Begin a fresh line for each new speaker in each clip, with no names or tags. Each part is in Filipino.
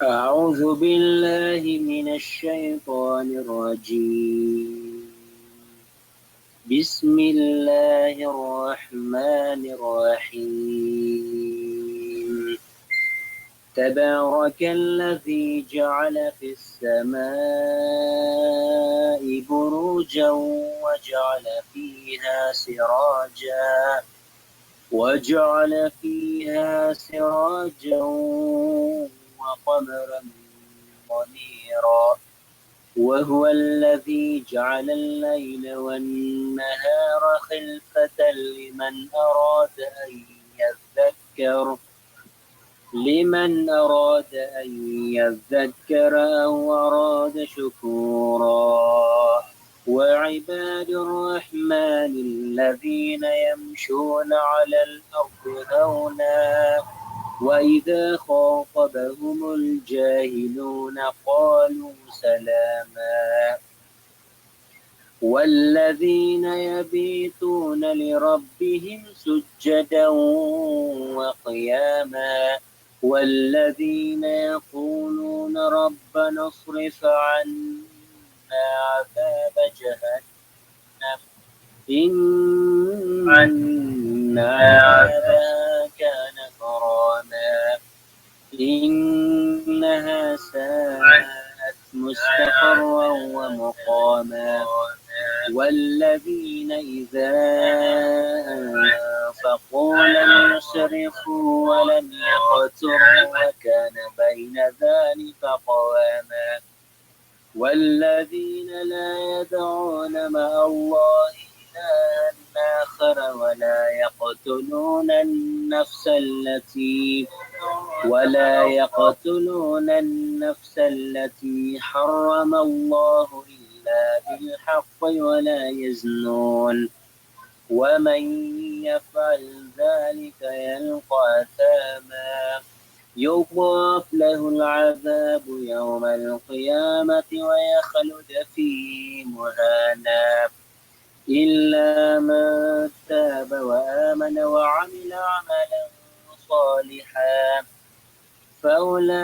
أعوذ بالله من الشيطان الرجيم. بسم الله الرحمن الرحيم. تبارك الذي جعل في السماء بروجا وجعل فيها سراجا وقمرا منيرا، وهو الذي جعل الليل والنهار خلفة لمن أراد أن يذكر أو أراد شكورا. وعباد الرحمن الذين يمشون على الأرض هونا وإذا خاطبهم الجاهلون قالوا سلاما. والذين يبيتون لربهم سجدا وقياما، والذين يقولون ربنا اصرف عنا عذاب جهنم إن عذابها كان غراما إنها ساءت مستقرا ومقاما. والذين إذا أنفقوا لم يسرفوا ولم يقتروا وكان بين ذلك قواما. والذين لا يدعون مع الله إلها آخر ولا يقتلون النفس التي حرم الله إلا بالحق ولا يزنون، ومن يفعل ذلك يلقى أثاما يضاعف له العذاب يوم القيامة ويخلد فيه مهانا إلا من تاب وآمن وعمل عملا صالحا فأولئك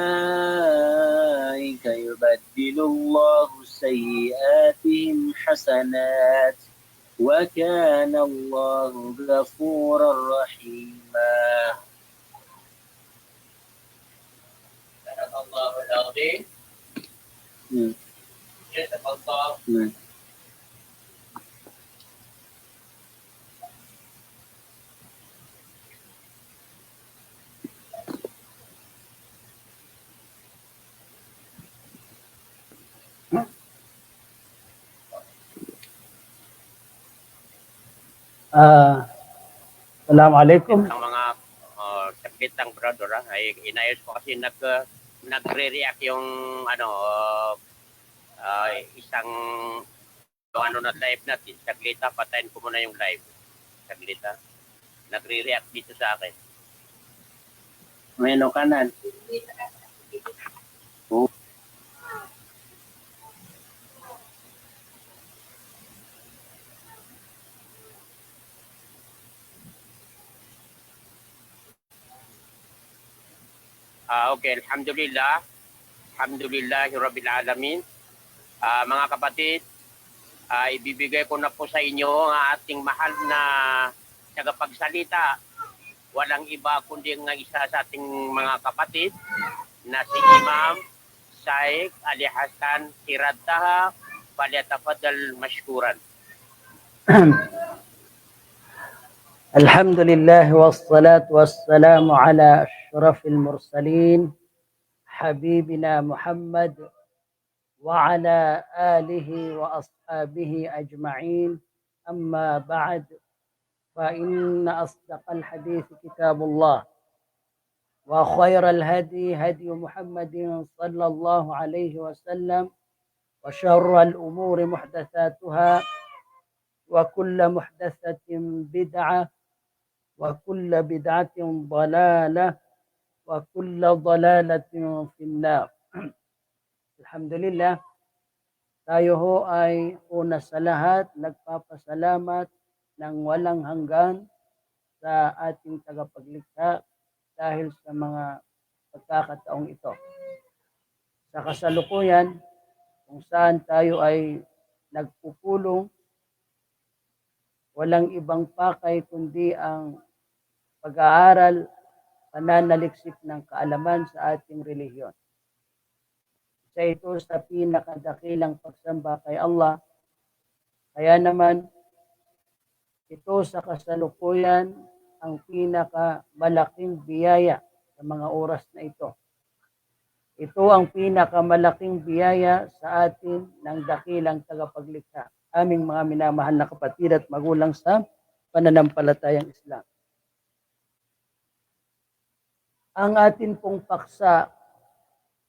يبدل الله سيئاتهم حسنات وكان الله غفورا رحيما. صدق الله العظيم. جزاك
Assalamualaikum.
Ang mga saglit lang brother ay inayos ko kasi nagre-react yung isang na live natin. Saglit patayin ko muna yung live. Saglit nagre-react dito sa akin. May kanan. Oh. Okay, alhamdulillah. Alhamdulillahirabbil alamin. Mga kapatid, ibibigay ko na po sa inyo ang ating mahal na tagapagsalita. Walang iba kundi ng isa sa ating mga kapatid na si Imam Shaikh Ali Hassan Sirataha. Falyatafaddal mashkuran.
الحمد لله والصلاة والسلام على أشرف المرسلين حبيبنا محمد وعلى آله وأصحابه أجمعين. أما بعد، فإن أصدق الحديث كتاب الله، وخير الهدي هدي محمد صلى الله عليه وسلم، وشر الأمور محدثاتها، وكل محدثة بدعة، وكل بدعة ضلالة وكل ضلالة في النار. Alhamdulillah, tayo ho ay una sa lahat nagpapasalamat ng walang hanggan sa ating tagapaglikha dahil sa mga pagkakataong ito. Sa kasalukuyan, kung saan tayo ay nagpupulong, walang ibang pakay kundi ang pag-aaral, pananaliksik ng kaalaman sa ating relihiyon. Isa ito sa pinakadakilang pagsamba kay Allah. Kaya naman, ito sa kasalukuyan ang pinakamalaking biyaya sa mga oras na ito. Ito ang pinakamalaking biyaya sa atin ng dakilang tagapaglikha, aming mga minamahal na kapatid at magulang sa pananampalatayang Islam. Ang atin pong paksa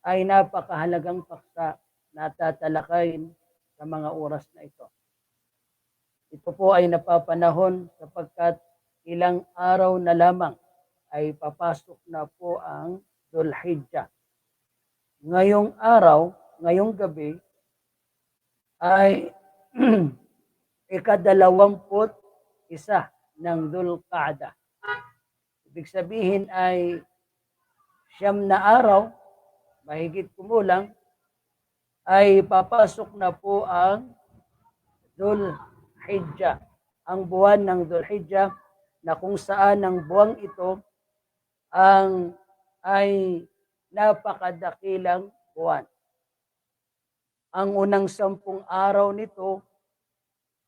ay napakahalagang paksa na tatalakayin sa mga oras na ito. Ito po ay napapanahon sapagkat ilang araw na lamang ay papasok na po ang Dhul-Hijjah. Ngayong araw, ngayong gabi, ay ika-21 ng Dhul-Qa'dah. Ibig sabihin ay 9 na araw, mahigit kumulang, ay papasok na po ang Dhul-Hijjah. Ang buwan ng Dhul-Hijjah na kung saan ang buwang ito ay napakadakilang buwan. Ang unang 10 araw nito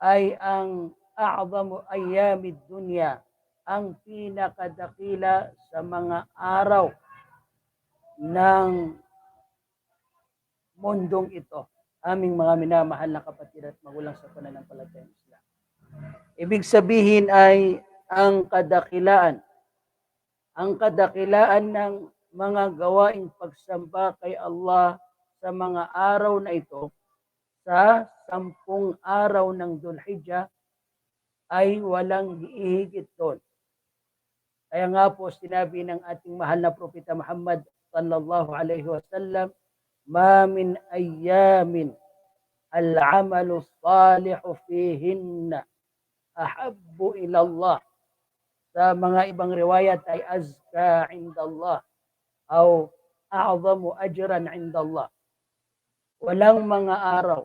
ay ang a'zamu ayyamid dunya, ang pinakadakila sa mga araw ng mundong ito. Aming mga minamahal na kapatid at magulang sa pananampalatayang Islam. Ibig sabihin ay ang kadakilaan ng mga gawaing pagsamba kay Allah sa mga araw na ito, sa 10 araw ng Dhul-Hijjah, ay walang hihigit doon. Kaya nga po sinabi ng ating mahal na Propeta Muhammad sallallahu alaihi wasallam, ma min ayyamin al-amalu salihu fihinna ahabbu ila Allah. Sa mga ibang riwayat ay azka indallah o a'zamu ajran indallah. Walang mga araw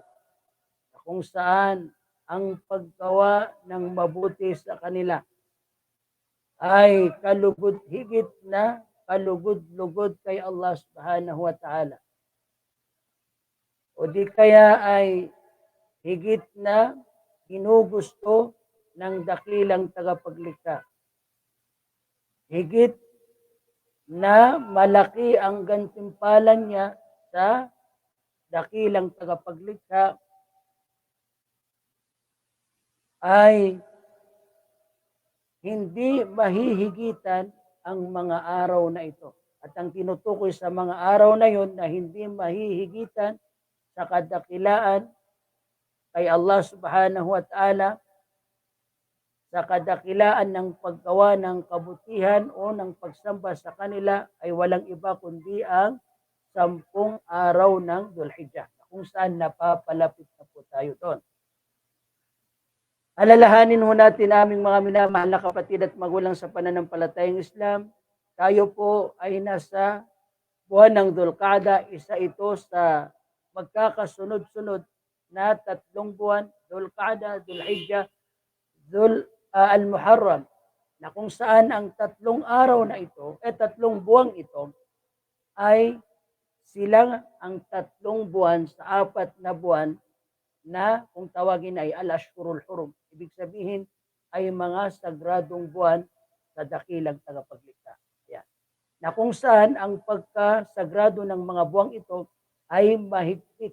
kung saan ang paggawa ng mabuti sa kanila ay kalugod-higit na kalugod-lugod kay Allah subhanahu wa ta'ala. O di kaya ay higit na ginugusto ng dakilang tagapaglikha. Higit na malaki ang gantimpalan niya sa dakilang tagapaglikha ay hindi mahihigitan ang mga araw na ito. At ang tinutukoy sa mga araw na yon na hindi mahihigitan sa kadakilaan kay Allah subhanahu wa ta'ala, sa kadakilaan ng paggawa ng kabutihan o ng pagsamba sa kanila, ay walang iba kundi ang 10 araw ng Dhul-Hijjah, kung saan napapalapit na po tayo doon. Alalahanin ho natin, aming mga minamahal na kapatid at magulang sa pananampalatayang Islam, tayo po ay nasa buwan ng Dhul-Qa'dah. Isa ito sa magkakasunod-sunod na 3 buwan, Dhul-Qa'dah, Dhul-Hijjah, Al-Muharram, na kung saan ang 3 araw na ito, 3 buwang ito, ay silang ang 3 buwan sa 4 na buwan na kung tawagin ay al-ashhurul hurum. Ibig sabihin ay mga sagradong buwan sa dakilang tagapaglikha. Yan. Na kung saan ang pagkasagrado ng mga buwang ito ay mahigpit.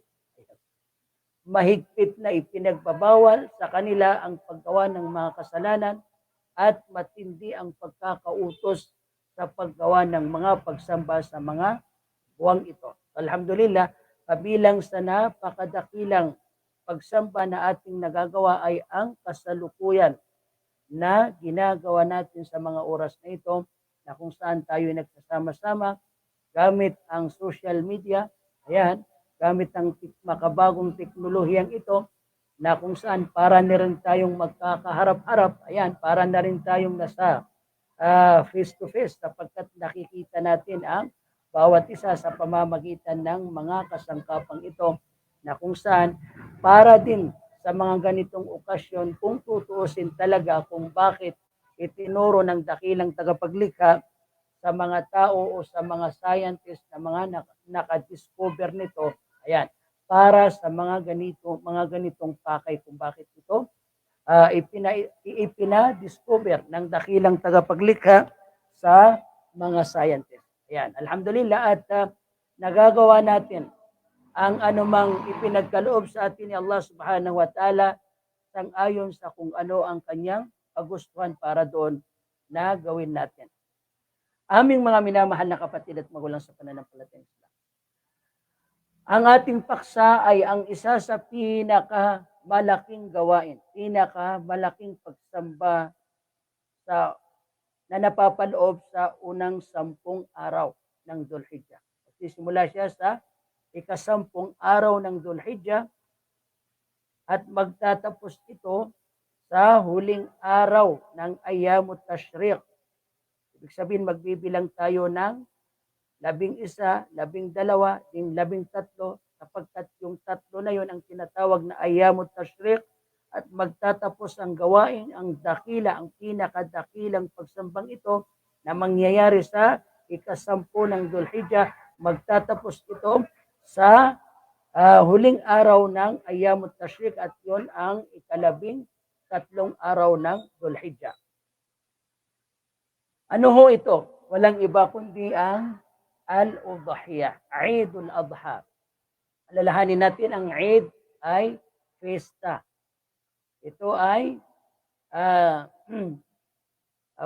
Mahigpit na ipinagbabawal sa kanila ang paggawa ng mga kasalanan at matindi ang pagkakautos sa paggawa ng mga pagsamba sa mga buwang ito. Alhamdulillah, kabilang sa napakadakilang pagsamba na ating nagagawa ay ang kasalukuyan na ginagawa natin sa mga oras na ito na kung saan tayo nagsasama-sama gamit ang social media, ayan, gamit ang makabagong teknolohiyang ito na kung saan para na rin tayong magkakaharap-harap, ayan, para na rin tayong nasa face to face sapagkat nakikita natin ang bawat isa sa pamamagitan ng mga kasangkapang ito na kung saan para din sa mga ganitong okasyon kung tutuusin talaga kung bakit itinuro ng dakilang tagapaglikha sa mga tao o sa mga scientist na mga nakadiscover nito, ayan, para sa mga ganitong pakay kung bakit ito ipina-discover ng dakilang tagapaglikha sa mga scientist. Ayan, alhamdulillah at nagagawa natin ang anumang ipinagkaloob sa atin ni Allah Subhanahu wa Ta'ala sang-ayon sa kung ano ang kanyang kagustuhan para doon na gawin natin. Aming mga minamahal na kapatid at magulang sa pananampalatayang Islam. Ang ating paksa ay ang isa sa pinakamalaking gawain, pinakamalaking pagsamba na napapaloob sa unang 10 araw ng Dhul-Hijjah. Simula siya sa ika-10 araw ng Dhul-Hijjah at magtatapos ito sa huling araw ng Ayyamut Tashriq. Ibig sabihin magbibilang tayo ng 11, 12, 13, sapagkat yung tatlo na yon ang tinatawag na Ayyamut Tashriq at magtatapos ang gawain, ang pinakadakilang pagsambang ito na mangyayari sa ika-10 ng Dhul-Hijjah, magtatapos ito sa huling araw ng Ayyamut Tashriq at yon ang ika-13 araw ng Dhul-Hijjah. Ano ho ito? Walang iba kundi ang Al-Udhiyah, Eidul Adha. Alalahanin natin ang Eid ay fiesta. Ito ay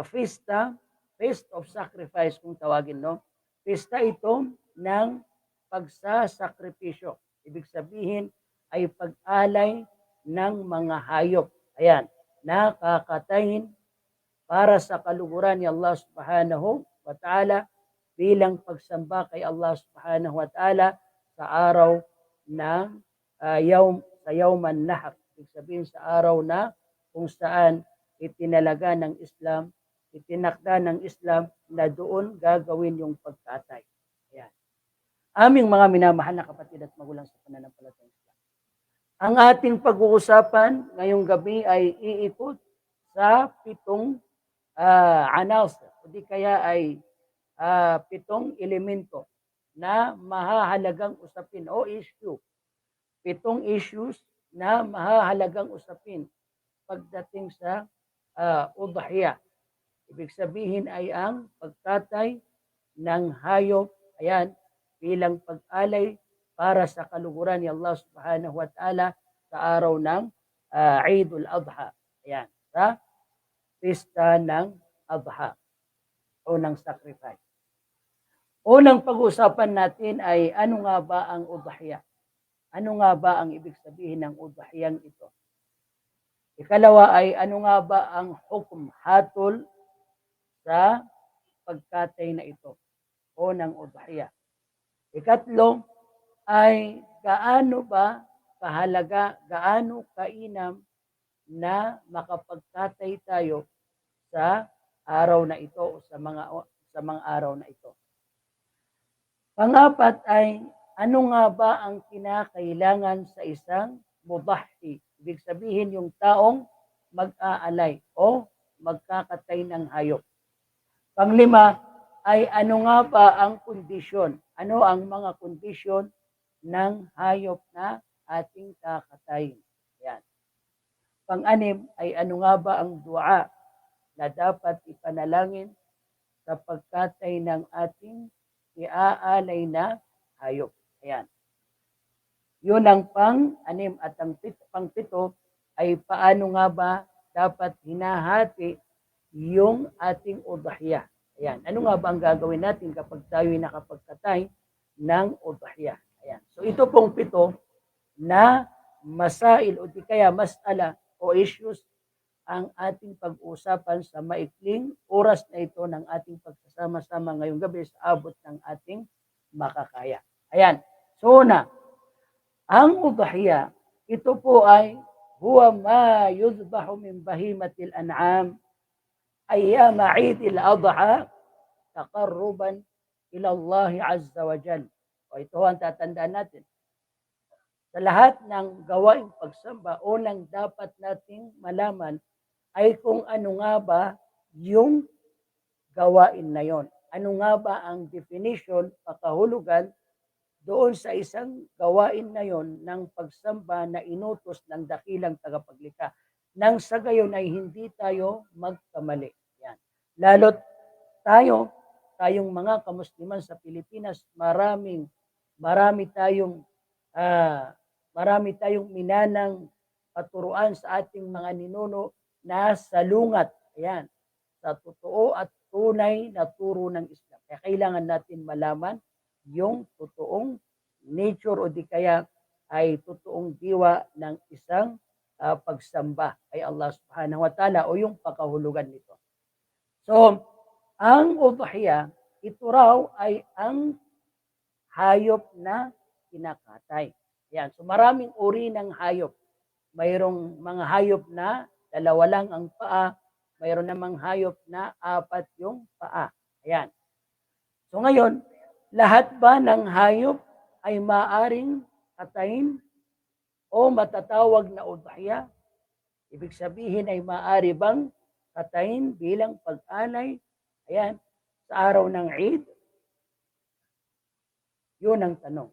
fiesta, feast of sacrifice kung tawagin, no? Fiesta ito ng pagsasakripisyo. Ibig sabihin ay pag-alay ng mga hayop. Ayan, nakakatayin para sa kaluguran ni Allah Subhanahu wa Ta'ala bilang pagsamba kay Allah Subhanahu wa Ta'ala sa araw ng Yawman Nahar. Ibig sabihin sa araw na kung saan itinalaga ng Islam, itinakda ng Islam na doon gagawin yung pagkatay. Ayan. Aming mga minamahal na kapatid at magulang sa pananampalatayang Islam. Ang ating pag-uusapan ngayong gabi ay iikot sa 7 anals, o di kaya ay 7 elemento na mahahalagang usapin o issue. 7 issues na mahahalagang usapin pagdating sa udhiyah. Ibig sabihin ay ang pagkatay ng hayop, ayan, bilang pag-alay para sa kaluguran ni Allah Subhanahu wa Ta'ala sa araw ng Eidul Adha. Ayan, sa pista ng Adha o ng sacrifice. Unang pag-usapan natin ay ano nga ba ang udhiyah? Ano nga ba ang ibig sabihin ng udhiyang ito? Ikalawa ay ano nga ba ang hukum hatol sa pagkatay na ito o ng udhiyah? Ikatlo ay gaano ba kahalaga, gaano kainam na makapagkatay tayo sa araw na ito o sa mga araw na ito. Pangapat ay ano nga ba ang kinakailangan sa isang mudahhi? Ibig sabihin yung taong mag-aalay o magkakatay ng hayop. Panglima ay ano nga ba ang kondisyon? Ano ang mga kondisyon ng hayop na ating kakatayin? Yan. Pang-anim ay ano nga ba ang dua na dapat ipanalangin sa pagkatay ng ating iaalay na hayop. Ayan. Yun ang pang-anim at ang pang-7 ay paano nga ba dapat hinahati yung ating udhiyah. Ayan. Ano nga ba ang gagawin natin kapag tayo nakapagkatay ng udhiyah? Ayan. So ito pong 7 na masail o di kaya masala o issues ang ating pag-uusapan sa maikling oras na ito ng ating pagsasama-sama ngayong gabi sa abot ng ating makakaya. Ayan. So una, ang udhiya, ito po ay huwa ma yuzbahu min bahimatil an'am ayyama 'Eidil Adha taqarruban ila Allah Azza wa Jalla. O ito ang tatandaan natin. Sa lahat ng gawaing pagsamba, unang dapat nating malaman ay kung ano nga ba yung gawain na yon. Ano nga ba ang definition, pakahulugan doon sa isang gawain na yon ng pagsamba na inutos ng dakilang tagapaglikha. Nang sa gayon ay hindi tayo magkamali. Yan. Lalo't tayong mga kamusliman sa Pilipinas, marami tayong minanang paturuan sa ating mga ninuno na salungat. Ayan, sa totoo at tunay na turo ng Islam. Kaya kailangan natin malaman yung totoong nature o di kaya ay totoong diwa ng isang pagsamba kay Allah Subhanahu wa Ta'ala o yung pakahulugan nito. So, ang udhiya, ito raw ay ang hayop na kinakatay. Yan. So maraming uri ng hayop. Mayroong mga hayop na 2 lang ang paa, mayroon namang hayop na 4 yung paa. Ayan. So ngayon, lahat ba ng hayop ay maaring katayin o matatawag na udhiya? Ibig sabihin ay maaari bang katayin bilang pag-alay? Ayan, sa araw ng Eid? Yun ang tanong.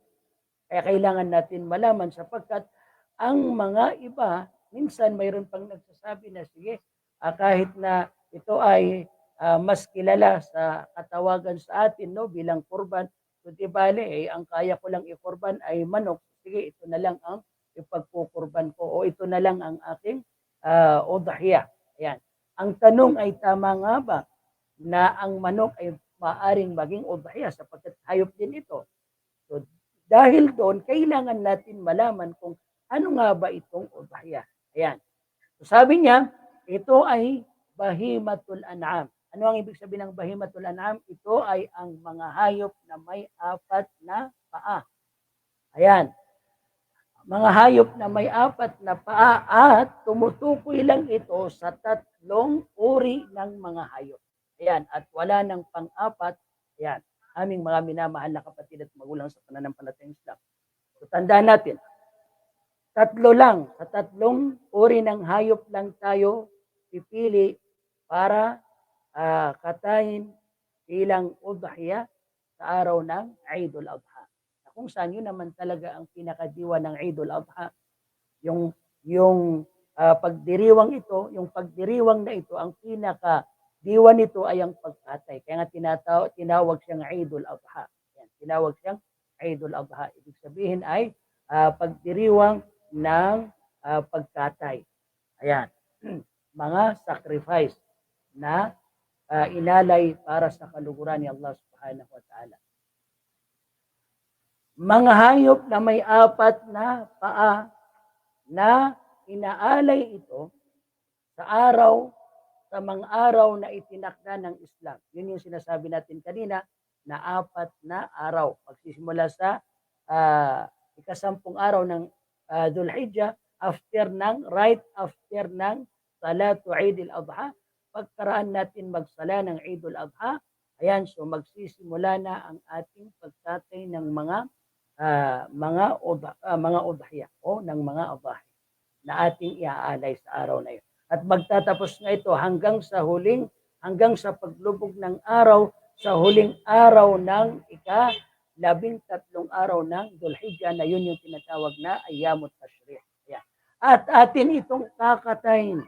Kaya kailangan natin malaman sapagkat ang mga iba, minsan mayroon pang nagsasabi na sige, kahit na ito ay mas kilala sa katawagan sa atin no, bilang kurban, so di bale, ang kaya ko lang i-kurban ay manok, sige, ito na lang ang ipagkukurban ko o ito na lang ang aking udhiya. Ayan. Ang tanong ay tama nga ba na ang manok ay maaring maging udhiya sapagkat hayop din ito. So, dahil doon, kailangan natin malaman kung ano nga ba itong udhiya. Ayan. So, sabi niya, ito ay bahimatul an'am. Ano ang ibig sabihin ng bahimatul an'am? Ito ay ang mga hayop na may 4 na paa. Ayan. Mga hayop na may 4 na paa at tumutukoy lang ito sa 3 uri ng mga hayop. Ayan. At wala ng pang-4. Ayan. Aming mga minamahal na kapatid at magulang sa pananampalatayang Islam. So, tandaan natin, 3 lang, sa 3 uri ng hayop lang tayo pipili para katayin bilang udhiya sa araw ng Eidul Adha. Kung saan yun naman talaga ang pinakadiwa ng Eidul Adha, yung pagdiriwang ito, yung pagdiriwang na ito, ang pinakadiwa nito ay ang pagkatay. Kaya nga tinawag siyang Eidul Adha. Yan, tinawag siyang Eidul Adha. Ibig sabihin ay pagdiriwang ng pagkatay. Ayan. Mga sacrifice na inalay para sa kaluguran ni Allah Subhanahu wa Ta'ala. Mga hayop na may 4 na paa na inaalay ito sa mga araw na itinakda ng Islam. Yun yung sinasabi natin kanina na 4 na araw. Magsisimula sa ika-10 araw ng Dhul-Hijjah, right after ng Salatu Eidil Adha, pagkaraan natin magsala ng Eidul Adha, ayan, so magsisimula na ang ating pagtatay ng mga udhiya o ng mga adahi na ating iaalay sa araw na yun. At magtatapos nga ito hanggang sa paglubog ng araw, sa huling araw ng ika-13 araw ng Dhul-Hijjah na yun yung tinatawag na Ayyamut Tashriq. Ayan. At atin itong kakatayin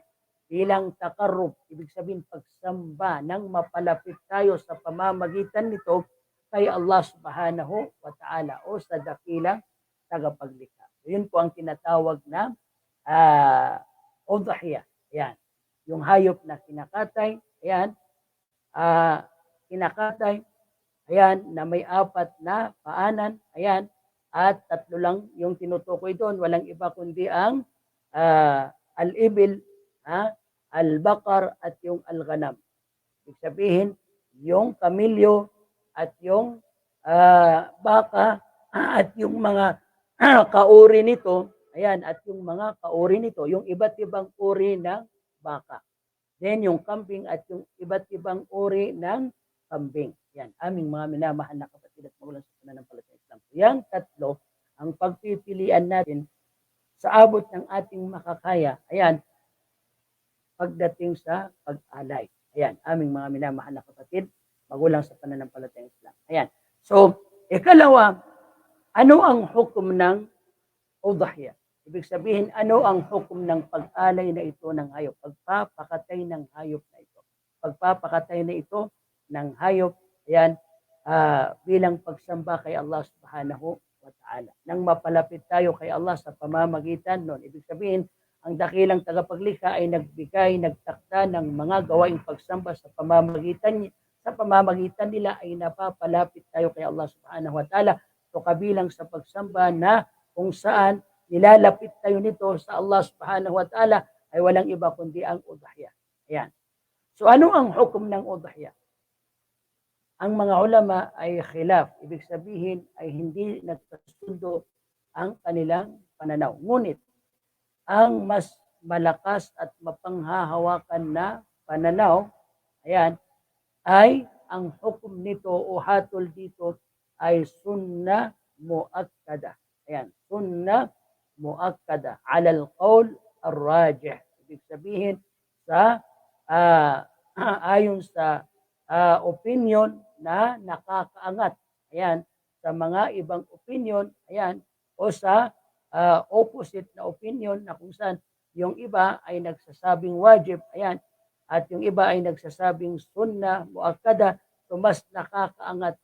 bilang takarrub, ibig sabihin pagsamba ng mapalapit tayo sa pamamagitan nito kay Allah Subhanahu wa Ta'ala o sa dakilang tagapaglikha. Yun po ang tinatawag na udhiya. Ayan. Yung hayop na kinakatay, ayan, ayan, na may 4 na paanan, ayan, at 3 lang yung tinutukoy doon, walang iba kundi ang al-ibil, al-bakar at yung al-ghanam. Ibig sabihin, yung kamilyo at yung baka at yung mga kauri nito, ayan, at yung mga kauri nito, yung iba't ibang uri ng baka. Then yung kambing at yung iba't ibang uri ng kambing. Yan, aming mga minamahal na kapatid at magulang sa pananampalatayang Islam. Yang tatlo, ang pagpipilian natin sa abot ng ating makakaya, ayan, pagdating sa pag-alay. Ayan, aming mga minamahal na kapatid, magulang sa pananampalatayang Islam. Ayan. So, ikalawa, ano ang hukom ng udhiyah? Ibig sabihin, ano ang hukom ng pag-alay na ito ng hayop? Pagpapakatay ng hayop na ito. Pagpapakatay na ito ng hayop, ayan, bilang pagsamba kay Allah subhanahu wa ta'ala. Nang mapalapit tayo kay Allah sa pamamagitan nun, ibig sabihin, ang dakilang tagapaglikha ay nagbigay, nagtakda ng mga gawaing pagsamba sa pamamagitan nila ay napapalapit tayo kay Allah subhanahu wa ta'ala. So kabilang sa pagsamba na kung saan nilalapit tayo nito sa Allah subhanahu wa ta'ala ay walang iba kundi ang udhiyah. Ayan. So ano ang hukom ng udhiyah? Ang mga ulama ay khilaf. Ibig sabihin ay hindi nagkasundo ang kanilang pananaw. Ngunit ang mas malakas at mapanghahawakan na pananaw, ayan, ay ang hukom nito o hatol dito ay sunnah muakkada. Ayan, sunnah muakkada ala al-qawl ar-rajih. Ibig sabihin sa ayon sa opinion na nakakaangat. Ayan, sa mga ibang opinion, ayan, o sa opposite na opinion na kung saan yung iba ay nagsasabing wajib, ayan, at yung iba ay nagsasabing sunnah muakkada, so mas nakakaangat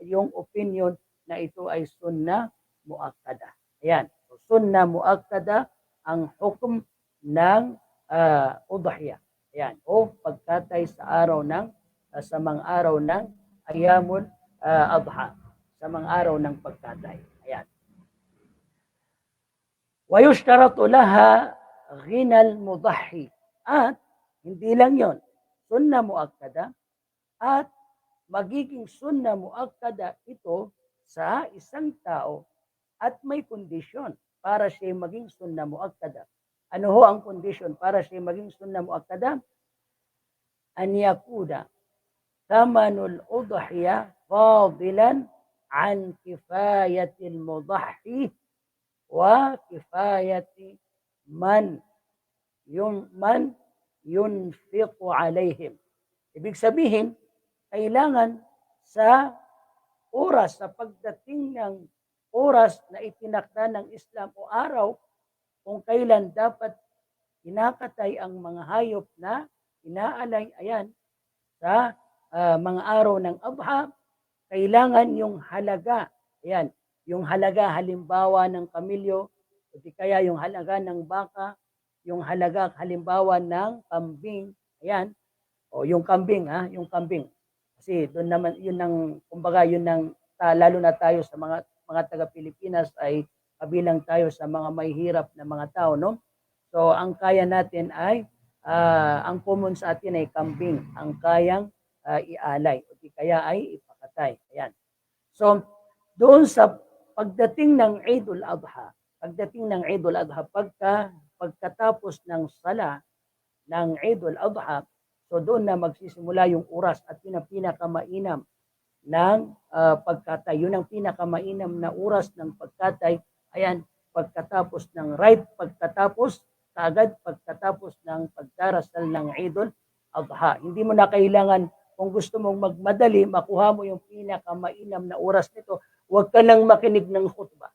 yung opinion na ito ay sunnah muakkada. Ayan, so sunnah muakkada ang hukom ng udhiyah. Ayan, o pagkatay sa araw ng sa mga araw ng ayamul adha, sa mga araw ng pagkatay. Ayan. Wayushtaratu laha ghinal mudahhi. At hindi lang yon, sunnah muakkada, at magiging sunnah muakkada ito sa isang tao at may kondisyon para siya maging sunnah muakkada. Ano ho ang kondisyon para siya maging sunnah muakkada? An yakuda thamanul udhiyah fadilan an kifayatil mudahhi wa kifayati man yunfiqu alaihim. Ibig sabihin, kailangan sa oras, sa pagdating ng oras na itinakda ng Islam o araw kung kailan dapat kinakatay ang mga hayop na inaalay, ayan, sa mga araw ng Adha, kailangan yung halaga, ayan, yung halaga halimbawa ng kamilyo, o di kaya yung halaga ng baka, yung halaga halimbawa ng kambing, ayan, o yung kambing, yung kambing. Kasi doon naman, yun ang, kumbaga, yun ang, lalo na tayo sa mga taga-Pilipinas ay kabilang tayo sa mga may hirap na mga tao, no? So, ang kaya natin ay, ang common sa atin ay kambing, ang kayang ialay, o di kaya ay ipakatay. Ayan. So, doon sa pagdating ng Eidul Adha, pagkatapos ng sala ng Eidul Adha, so doon na magsisimula yung oras at yun ang pinakamainam ng pagkatay. Yun ang pinakamainam na oras ng pagkatay. Ayan, pagkatapos ng pagkatapos ng pagdarasal ng Eidul Adha. Hindi mo na kailangan, kung gusto mong magmadali, makuha mo yung pinakamainam na oras nito, huwag ka nang makinig ng khutbah.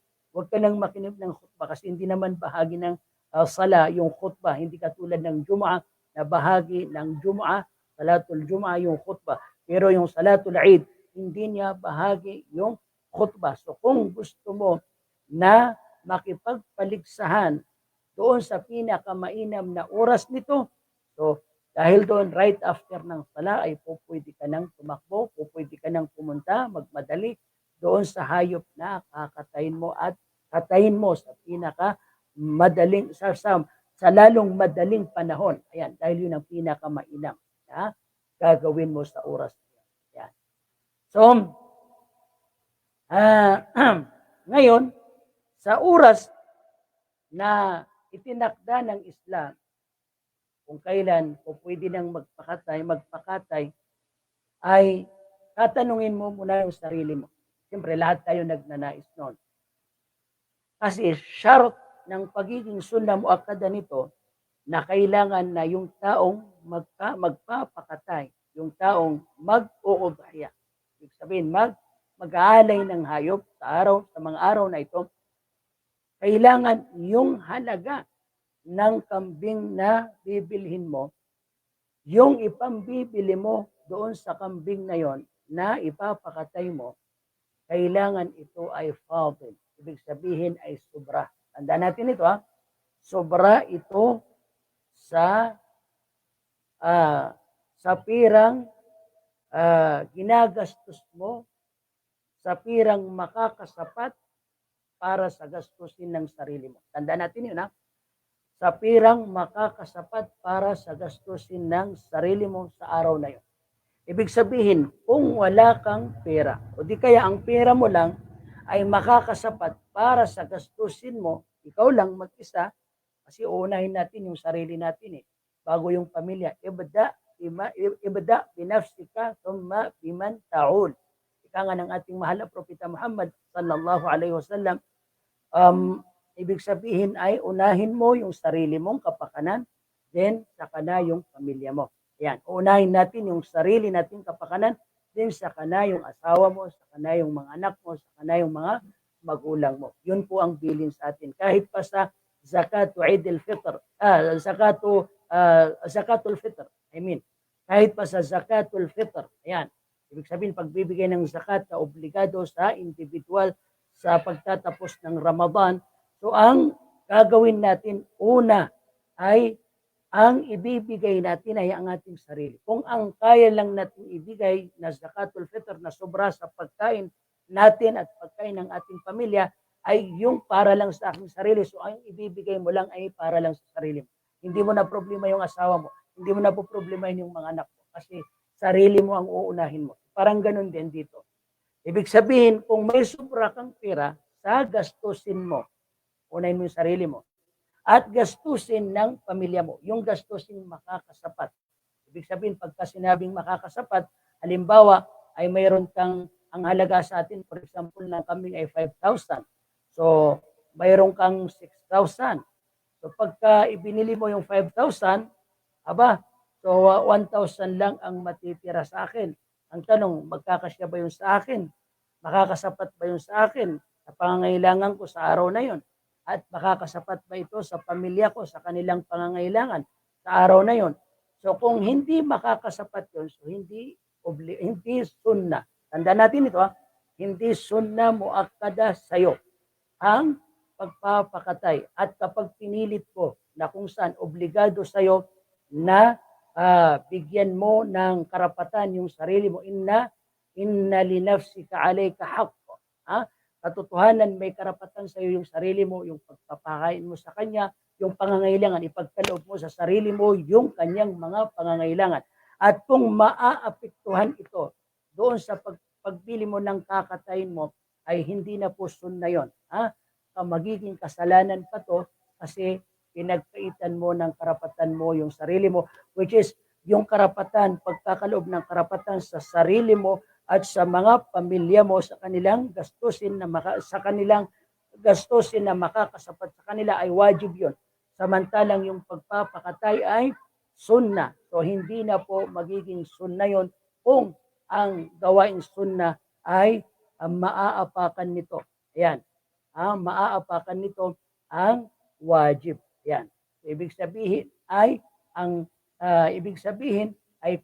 Kasi hindi naman bahagi ng sala yung khutbah. Hindi katulad ng Jum'ah na bahagi ng Jum'ah, Salatul Jum'ah yung khutbah. Pero yung Salatul Eid, hindi niya bahagi yung khutbah. So kung gusto mo na makipagpaligsahan doon sa pinakamainam na oras nito, so dahil doon right after ng sala ay pwede ka nang tumakbo, pwede ka nang pumunta, magmadali doon sa hayop na kakatayin mo at katayin mo sa pinaka madaling sa sa lalong madaling panahon. Ayan, dahil yun ang pinakamainam na gagawin mo sa oras. Ayan. So, ngayon, sa oras na itinakda ng Islam, kung kailan o pwede nang magpakatay, ay tatanungin mo muna yung sarili mo. Siyempre, lahat tayo nagnanais noon. Kasi syarat ng pagiging sunnah muakkada nito na kailangan na yung taong magpapakatay, yung taong mag-uudhiya. Ibig sabihin, mag-aalay ng hayop sa mga araw na ito, kailangan yung halaga ng kambing na bibilhin mo, yung ipambibili mo doon sa kambing na yon na ipapakatay mo, kailangan ito ay fadil. Ibig sabihin ay sobra. Tandaan natin ito sobra ito sa pirang ginagastos mo, sa pirang makakasapat para sa gastusin ng sarili mo. Tandaan natin yun sa pirang makakasapat para sa gastusin ng sarili mo sa araw na yun. Ibig sabihin, kung wala kang pera, o di kaya ang pera mo lang ay makakasapat para sa gastusin mo, ikaw lang mag-isa, kasi uunahin natin yung sarili natin bago yung pamilya. Ibda binafsika thumma biman ta'ul. Ika nga ng ating mahal na Propeta Muhammad sallallahu alaihi wasallam, ibig sabihin ay unahin mo yung sarili mong kapakanan, then saka na yung pamilya mo. Yan, unahin natin yung sarili nating kapakanan, then saka na yung asawa mo, saka na yung mga anak mo, saka na yung mga magulang mo. Yun po ang bilin sa atin. Kahit pa sa zakatul fitr, zakatul fitr, kahit pa sa zakatul fitr, ayan, ibig sabihin pagbibigay ng zakat na obligado sa individual sa pagtatapos ng Ramadan. So ang gagawin natin una ay ang ibibigay natin ay ang ating sarili. Kung ang kaya lang natin ibigay na zakatul fitr na sobra sa pagkain natin at pagkain ng ating pamilya ay yung para lang sa aking sarili. So ang ibibigay mo lang ay para lang sa sarili mo. Hindi mo na problema yung asawa mo. Hindi mo na po problemahin yung mga anak mo. Kasi sarili mo ang uunahin mo. Parang ganun din dito. Ibig sabihin, kung may sobra kang pera, sa gastusin mo, unahin mo yung sarili mo. At gastusin ng pamilya mo, yung gastusin makakasapat. Ibig sabihin, pagka sinabing makakasapat, halimbawa, ay mayroon kang, ang halaga sa atin, for example, ng kambing ay 5,000. So, mayroon kang 6,000. So, pagka ibinili mo yung 5,000, so 1,000 lang ang matitira sa akin. Ang tanong, magkakasya ba yun sa akin? Makakasapat ba yun sa akin? Sa pangangailangan ko sa araw na yun? At makakasapat ba ito sa pamilya ko, sa kanilang pangangailangan sa araw na yun? So kung hindi makakasapat yun, so hindi sunna. Tandaan natin ito hindi sunna muakkada sa'yo ang pagpapakatay. At kapag pinilit ko na kung saan obligado sa'yo na bigyan mo ng karapatan yung sarili mo, inna linafsika alayka haqqo. Katotohanan, may karapatan sa iyo yung sarili mo, yung pagpapakain mo sa kanya, yung pangangailangan, ipagkaloob mo sa sarili mo yung kanyang mga pangangailangan. At kung maaapektuhan ito doon sa pagbili mo ng kakatayin mo, ay hindi na po sunna yun. Magiging kasalanan pa to kasi pinagkaitan mo ng karapatan mo yung sarili mo, which is yung karapatan, pagkakaloob ng karapatan sa sarili mo at sa mga pamilya mo sa kanilang gastusin na makakasapat sa kanila ay wajib yon. Samantalang yung pagpapakatay ay sunna. So hindi na po magiging sunna yon kung ang gawaing sunna ay maaapakan nito. Ayan. Maaapakan nito ang wajib. Yan. So, ibig sabihin ay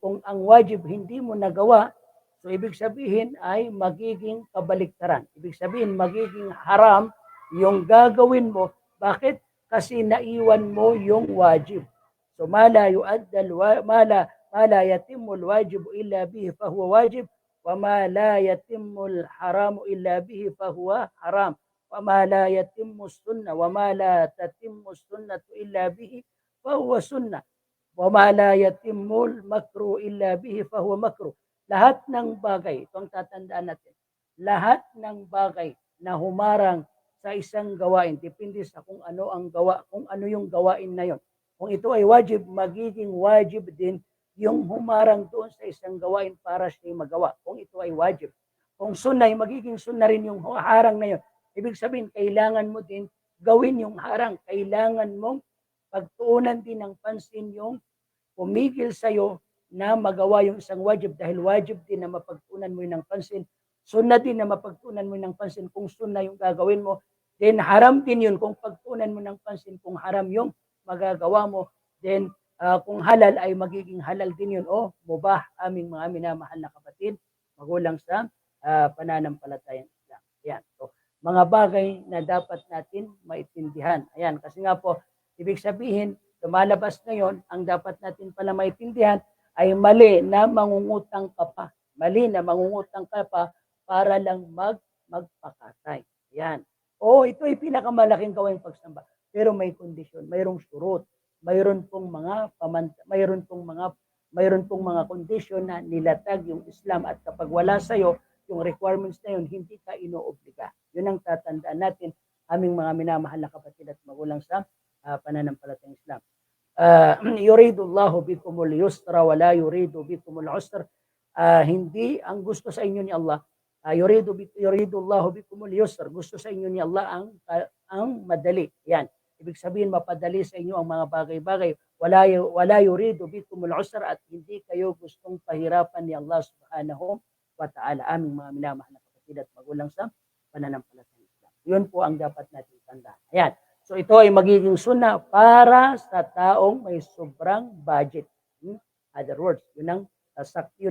kung ang wajib hindi mo nagawa, so ibig sabihin ay magiging kabaliktaran. Ibig sabihin magiging haram yung gagawin mo. Bakit? Kasi naiwan mo yung wajib. So mala yatimul wajib illa bihi fahuwa wajib wa ma la yatimul haramu illa bihi fahuwa haram. وما لا يتم السنة وما لا تتم السنة إلا به فهو سنة وما لا يتم المكر إلا به فهو makruh. Lahat ng bagay, ito ang tatandaan natin, lahat ng bagay na humarang sa isang gawain, depende sa kung ano ang gawa, kung ano yung gawain na yon. Kung ito ay wajib, magiging wajib din yung humarang doon sa isang gawain para siya magawa. Kung ito ay wajib. Kung sunnah, magiging sunnah rin yung harang na yon. Ibig sabihin, kailangan mo din gawin yung harang. Kailangan mong pagtuunan din ng pansin yung pumigil sa'yo na magawa yung isang wajib dahil wajib din na mapagtuunan mo ng pansin. Sunnah din na mapagtuunan mo ng pansin kung sunnah yung gagawin mo. Then haram din yun kung pagtuunan mo ng pansin kung haram yung magagawa mo. Then kung halal ay magiging halal din yun o mubah, aming mga minamahal na kapatid, magulang sa pananampalatayang Islam. Ayan. So, mga bagay na dapat natin maintindihan. Ayan, kasi nga po, ibig sabihin, lumalabas ngayon, ang dapat natin pala maintindihan ay mali na mangungutang ka pa. Mali na mangungutang ka pa para lang magpakatay. Yan. O ito ay pinakamalaking gawing pagsamba. Pero may kondisyon, mayroong surut, mayroon pong mga kondisyon na nilatag yung Islam at kapag wala sa'yo, yung requirements na yun, hindi ka inoobliga. Yun ang tatandaan natin, aming mga minamahal na kapatid at magulang sa pananampalatayang Islam. Yuridullahu bikumul yusra wala yuridu bikumul usra. Hindi ang gusto sa inyo ni Allah, yuridullahu bikumul yusra. Gusto sa inyo ni Allah ang madali. Yan. Ibig sabihin mapadali sa inyo ang mga bagay-bagay. Wala yuridu bikumul usra at hindi kayo gustong pahirapan ni Allah subhanahu wa ta'ala. Aming mga minamahal na kapatid at magulang sa pananampalatayang Islam. Yun po ang dapat natin tandaan. Ayan. So ito ay magiging sunnah para sa taong may sobrang budget. Other words, yun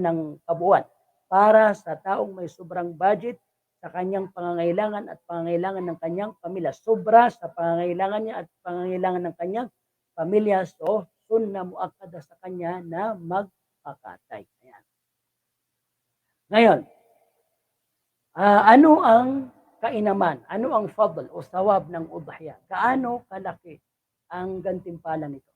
ang kabuuan. Para sa taong may sobrang budget sa kanyang pangangailangan at pangangailangan ng kanyang pamilya. Sobra sa pangangailangan niya at pangangailangan ng kanyang pamilya. So, sunnah muakkada sa kanya na magpakatay. Ayan. Ngayon, ano ang kainaman, ano ang fadl o sawab ng udhiyah? Gaano kalaki ang gantimpala nito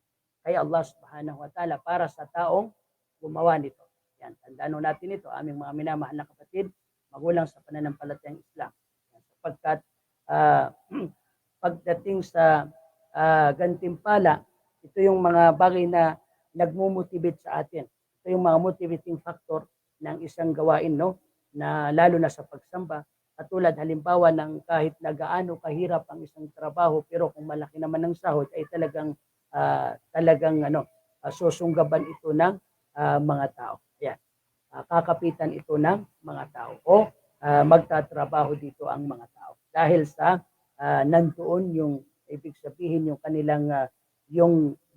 kay Allah subhanahu wa ta'ala para sa taong gumawa nito? Yan, tandaan natin ito, aming mga minamahal na kapatid, magulang sa pananampalatayang Islam. Sapagkat pagdating sa gantimpala, ito yung mga bagay na nagmumotivate sa atin. Ito yung mga motivating factor ng isang gawain, no? Na lalo na sa pagsamba. Katulad halimbawa ng kahit na gaano kahirap ang isang trabaho pero kung malaki naman ang sahod ay talagang susunggaban ito ng mga tao. Ayan. Kakapitan ito ng mga tao o magtatrabaho dito ang mga tao. Dahil sa nandoon yung ibig sabihin yung kanilang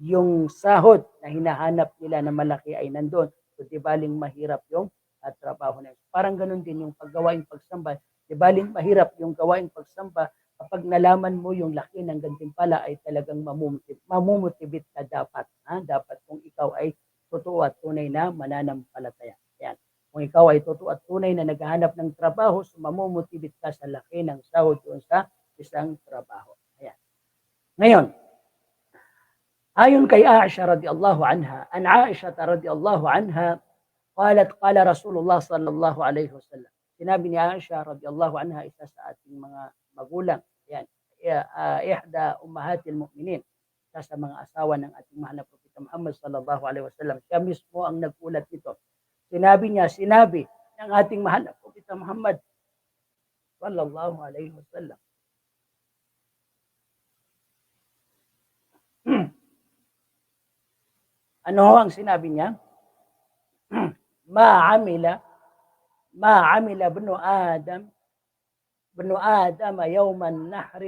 yung sahod na hinahanap nila na malaki ay nandoon. So di baling mahirap yung trabaho na yun. Parang ganun din yung paggawaing pagsamba. Di baling mahirap yung gawaing pagsamba kapag nalaman mo yung laki ng gantimpala ay talagang mamumutivate ka dapat. Dapat kung ikaw ay totoo at tunay na mananampalataya. Yan. Kung ikaw ay totoo at tunay na naghahanap ng trabaho, so mamumutivate ka sa laki ng sahod doon sa isang trabaho. Ayan. Ngayon, ayon kay Aisha radhiyallahu anha, an Aisha radhiyallahu anha, قال رسول الله صلى الله عليه وسلم. Sinabi ni Aisha radhiyallahu anha, isa sa ating mga magulang. Yan. Ihda ummahatil mu'minin. Isa sa mga asawa ng ating mahal na Propeta Muhammad sallallahu alaihi wasallam. Siya mismo ang nagulat nito. Sinabi ng ating mahal na Propeta Muhammad sallallahu alaihi wasallam. Ano ang sinabi niya? ما عمل ابن آدم يوم النحر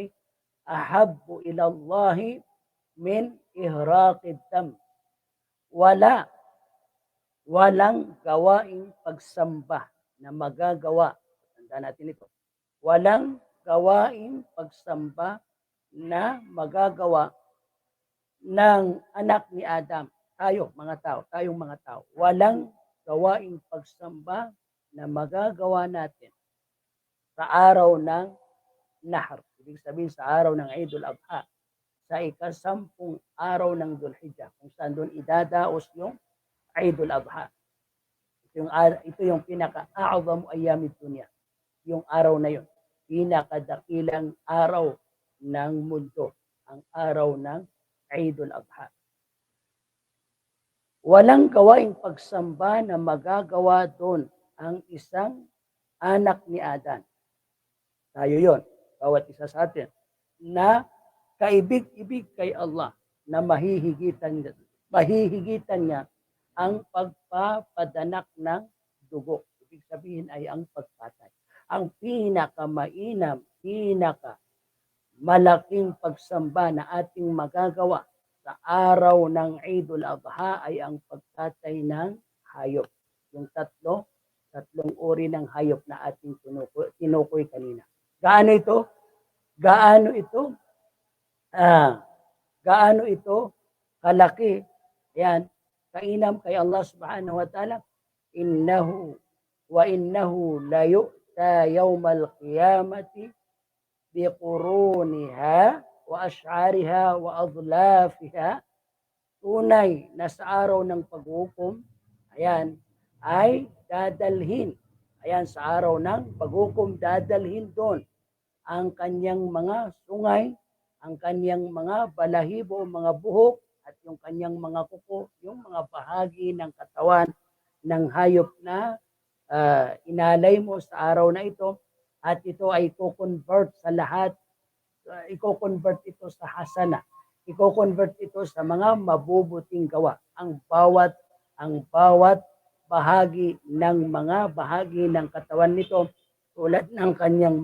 أحب إلى الله من إهراق الدم. Walang gawaing pagsamba na magagawa. Tandaan natin ito. Walang gawaing pagsamba na magagawa ng anak ni Adam. Tayong mga tao. Walang gawaing pagsamba na magagawa natin sa araw ng Nahr. Ibig sabihin sa araw ng Eidul Adha, sa ika-10 araw ng Dhul-Hijjah, kung saan doon idadaos yung Eidul Adha. Ito yung pinaka-a'zamu ayyamid dunya. Yung araw na yun, pinakadakilang araw ng mundo, ang araw ng Eidul Adha. Walang gawaing pagsamba na magagawa doon ang isang anak ni Adan. Tayo yon, bawat isa sa atin, na kaibig-ibig kay Allah, na mahihigitan niya ang pagpapadanak ng dugo. Ibig sabihin ay ang pagpatay. Ang pinakamainam, malaking pagsamba na ating magagawa sa araw ng Eidul Adha ay ang pagpatay ng hayop. Yung tatlong uri ng hayop na ating tinukoy kanina. Gaano ito? Gaano ito kalaki? Ayan, kainam kay Allah subhanahu wa ta'ala, innahu la yu'ta yawmal qiyamati biquruniha wa ash'ariha wa adlafiha. Tunay na sa araw ng paghukom, ayan, ay dadalhin. Ayan, sa araw ng paghukom, dadalhin doon ang kanyang mga sungay, ang kanyang mga balahibo, mga buhok, at yung kanyang mga kuko, yung mga bahagi ng katawan ng hayop na inalay mo sa araw na ito, at ito ay i-convert sa lahat, i-convert ito sa hasana, i-convert ito sa mga mabubuting gawa. Ang bawat bahagi ng katawan nito, tulad ng kanyang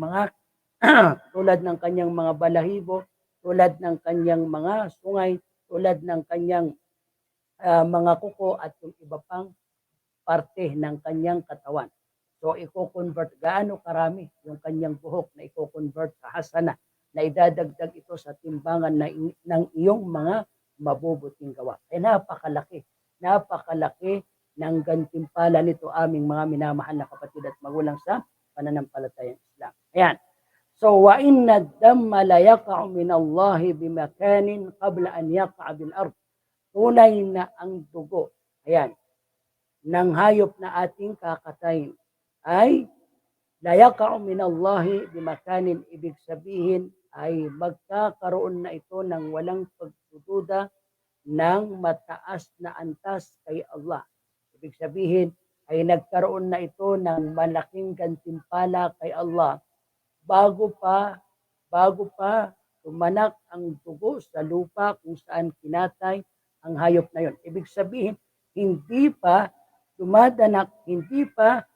mga balahibo, tulad ng kanyang mga sungay, tulad ng kanyang mga kuko, at yung iba pang parte ng kanyang katawan. So, i-convert, gaano karami yung kanyang buhok na i-convert sa hasana, na idadagdag ito sa timbangan ng iyong mga mabubuting gawa. Ay napakalaki ng gantimpala nito, aming mga minamahal na kapatid at magulang sa pananampalatayang Islam. Ayan. So, wa inna ad-damma la yaqa'u min Allah bimakanin qabla an yaqa'a bil ard. Tunay na ang dugo, ayan, ng hayop na ating kakatayin ay la yaqa'u min Allah bimakanin, ibig sabihin ay magkakaroon na ito ng walang pagdududa ng mataas na antas kay Allah. Ibig sabihin ay nagkaroon na ito ng malaking gantimpala kay Allah bago pa tumanak ang dugo sa lupa kung saan kinatay ang hayop na yon. Ibig sabihin, hindi pa dumadanak, hindi pa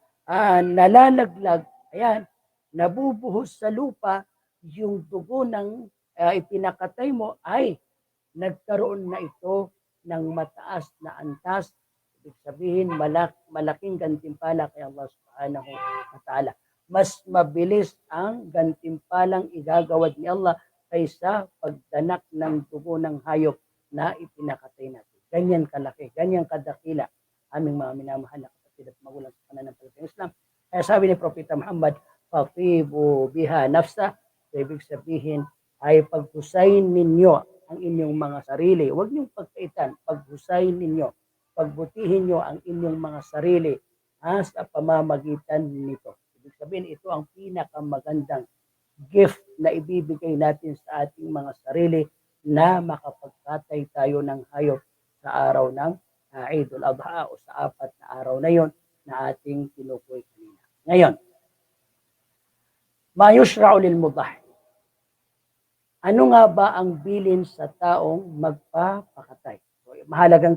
nalalaglag, ayan, nabubuhos sa lupa yung dugo ng ipinakatay mo, ay nagkaroon na ito ng mataas na antas. Ibig sabihin, malaking gantimpala kay Allah subhanahu wa ta'ala. Mas mabilis ang gantimpalang igagawad ni Allah kaysa pagdanak ng dugo ng hayop na ipinakatay natin. Ganyan kalaki, ganyan kadakila, aming mga minamahal na kapatid at magulang sa pananampalatayang Islam. Kaya sabi ni Propeta Muhammad, "Fatibu biha nafsa." Ibig sabihin ay paghusayin ninyo ang inyong mga sarili. Huwag niyong pagkaitan, paghusayin ninyo, pagbutihin niyo ang inyong mga sarili sa pamamagitan nito. Ibig sabihin, ito ang pinakamagandang gift na ibibigay natin sa ating mga sarili, na makapagpatay tayo ng hayop sa araw ng Eidul Adha o sa 4 na araw na yon na ating tinukoy kanina. Ngayon, ma yushra'u lil mudahi. Ano nga ba ang bilin sa taong magpapakatay? So, mahalagang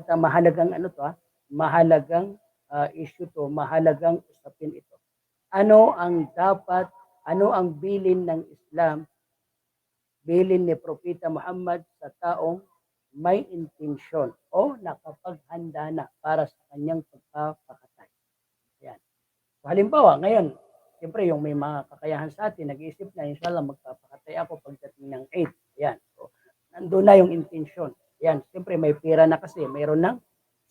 issue to, mahalagang usapin ito. Ano ang bilin ng Islam, bilin ni Propeta Muhammad sa taong may intensyon o nakapaghanda na para sa kanyang pagpapakatay? Yan. So, halimbawa, ngayon, siyempre yung may mga kakayahan sa atin, nag-iisip na, inshallah, magpapakatay ako pagdating ng 8. Yan. So, nandun na yung intensyon. Yan. Siyempre, may pera na kasi, mayroon ng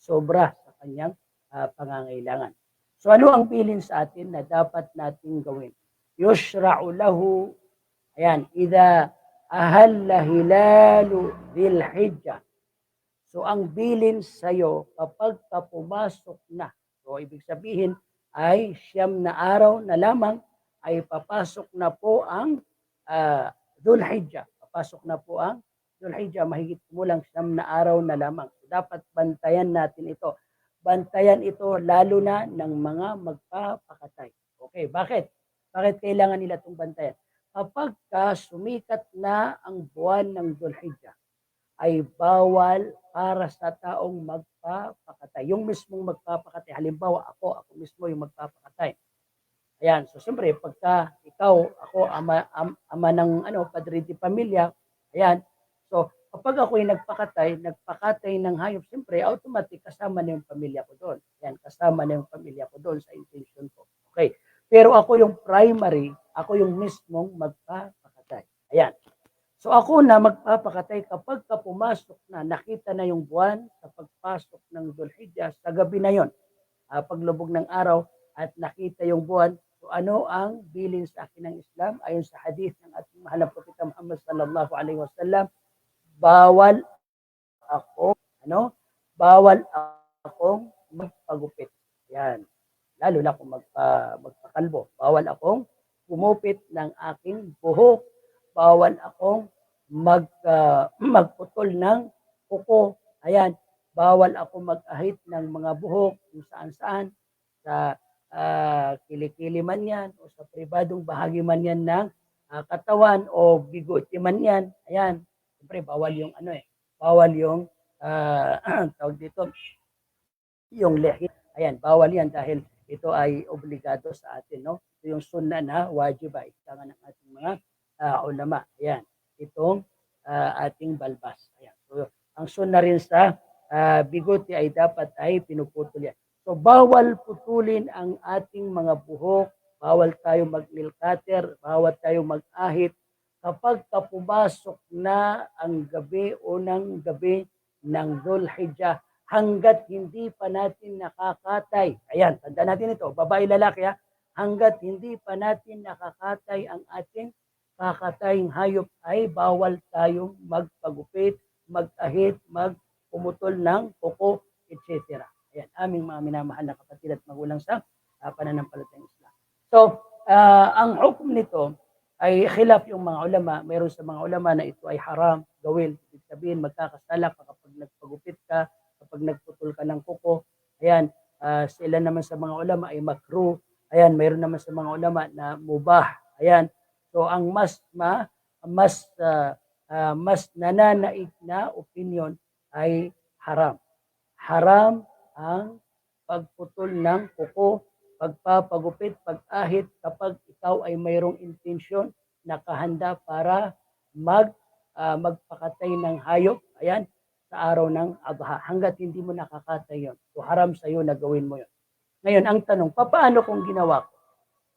sobra sa kanyang pangangailangan. So, ano ang bilin sa atin na dapat nating gawin? Yushra'u lahu Ayan, idha ahalla hilalu dhil hijjah. So ang bilin sa'yo kapag ka pumasok na, so ibig sabihin ay siyam na araw na lamang ay papasok na po ang Dhul Hijjah. Papasok na po ang Dhul Hijjah, mahigit kumulang siyam na araw na lamang. So, dapat bantayan natin ito. Bantayan ito lalo na ng mga magpapakatay. Okay, bakit? Bakit kailangan nila itong bantayan? Kapag ka sumikat na ang buwan ng Dhul Hijjah, ay bawal para sa taong magpapakatay. Yung mismong magpapakatay, halimbawa ako mismo yung magpapakatay. Ayan, so siyempre pagka ikaw, ako ama ng padre di pamilya, ayan. So kapag ako yung nagpakatay ng hayop, siyempre automatic kasama na yung pamilya ko doon. Ayan, kasama na yung pamilya ko doon sa intention ko. Okay. Pero ako yung primary, ako yung mismong magpapakatay. Ayan. So ako na magpapakatay kapag ka pumasok na, nakita na yung buwan sa pagpasok ng Dhul Hijjah sa gabi na yon, paglubog ng araw at nakita yung buwan. So ano ang bilin sa akin ng Islam? Ayon sa hadith ng ating mahal na Propeta Muhammad sallallahu alaihi wasallam, bawal ako, bawal akong magpagupit. Yan. Lalo na kung magpakalbo. Bawal akong gumupit ng aking buhok. Bawal akong magputol ng kuko. Ayan. Bawal ako mag-ahit ng mga buhok kung saan-saan. Sa kilikili man yan o sa pribadong bahagi man yan ng katawan o bigoti man yan. Ayan. Siyempre, bawal yung bawal yung tawag dito, yung lihit. Ayan, bawal yan dahil ito ay obligado sa atin, no? Ito yung sunnah na wajiba, ika ng ating mga ulama. Ayan, itong ating balbas. Ayan. So, ang sunnah rin sa bigoti ay dapat ay pinuputol yan. So, bawal putulin ang ating mga buhok, bawal tayo mag-nail cutter, bawal tayo mag-ahit kapag pumasok na ang gabi, unang gabi ng Dhul Hijjah, hanggat hindi pa natin nakakatay. Ayan, tanda natin ito, babae lalaki ha. Hanggat hindi pa natin nakakatay ang ating kakatayang hayop ay bawal tayong magpagupit, mag-ahit, magpumutol ng kuko, etc. Ayan, aming mga minamahal na kapatid at magulang sa pananampalatayang Islam. So, ang hukom nito ay khilaf yung mga ulama. Mayroon sa mga ulama na ito ay haram gawin. Ibig sabihin, magkakasala ka kapag nagpagupit ka, kapag nagputol ka ng kuko. Ayan, sila naman sa mga ulama ay makruh. Ayan, mayroon naman sa mga ulama na mubah. Ayan, so ang mas nananaig na opinion ay haram. Haram ang pagputol ng kuko, pagpapagupit, pag-ahit kapag ikaw ay mayroong intensyon, nakahanda para magpakatay ng hayop, ayan, sa araw ng Adha. Hanggat hindi mo nakakatay yon, so haram sa iyo na gawin mo yon. Ngayon, ang tanong, paano kung ginawa ko?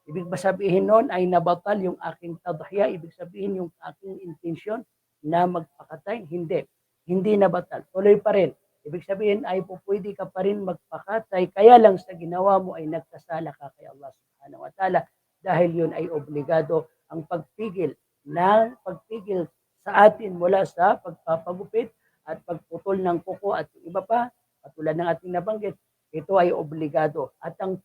Ibig ba sabihin noon ay nabatal yung aking tadhya? Ibig sabihin yung aking intensyon na magpakatay? Hindi. Hindi nabatal. Tuloy pa rin. Ibig sabihin ay pwede ka pa rin magpakatay, kaya lang sa ginawa mo ay nagkasala ka kay Allah subhanahu wa ta'ala dahil yun ay obligado ang pagpigil sa atin mula sa pagpapagupit at pagputol ng kuko at iba pa, katulad ng ating nabanggit, ito ay obligado at ang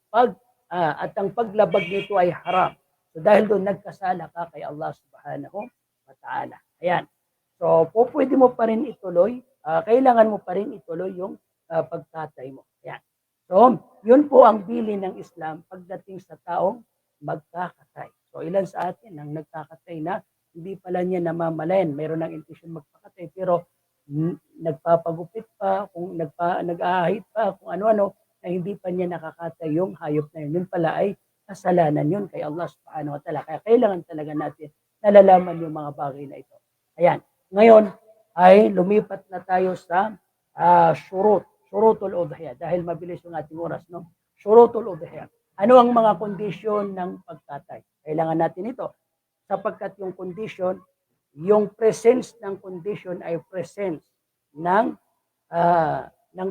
paglabag nito ay haram. So dahil doon nagkasala ka kay Allah subhanahu wa ta'ala. Ayan. So pwede mo pa rin ituloy, kailangan mo pa rin ituloy yung pagkatay mo. Ayan. So yun po ang bilin ng Islam pagdating sa taong magkakatay. So ilan sa atin ang nagkakatay na hindi pala niya namamalayan, mayroon ng intensyon magpakatay pero nagpapagupit pa, kung nag-aahit pa, kung ano-ano, na hindi pa niya nakakatay yung hayop na yun. Yun pala ay kasalanan yun kay Allah subhanahu wa ta'ala. Kaya kailangan talaga natin nalalaman yung mga bagay na ito. Ayan. Ngayon ay lumipat na tayo sa shurutul udhiyah. Dahil mabilis yung ating oras, no? Shurutul udhiyah. Ano ang mga kondisyon ng pagkatay? Kailangan natin ito. Sapagkat yung condition, yung presence ng condition ay presence ng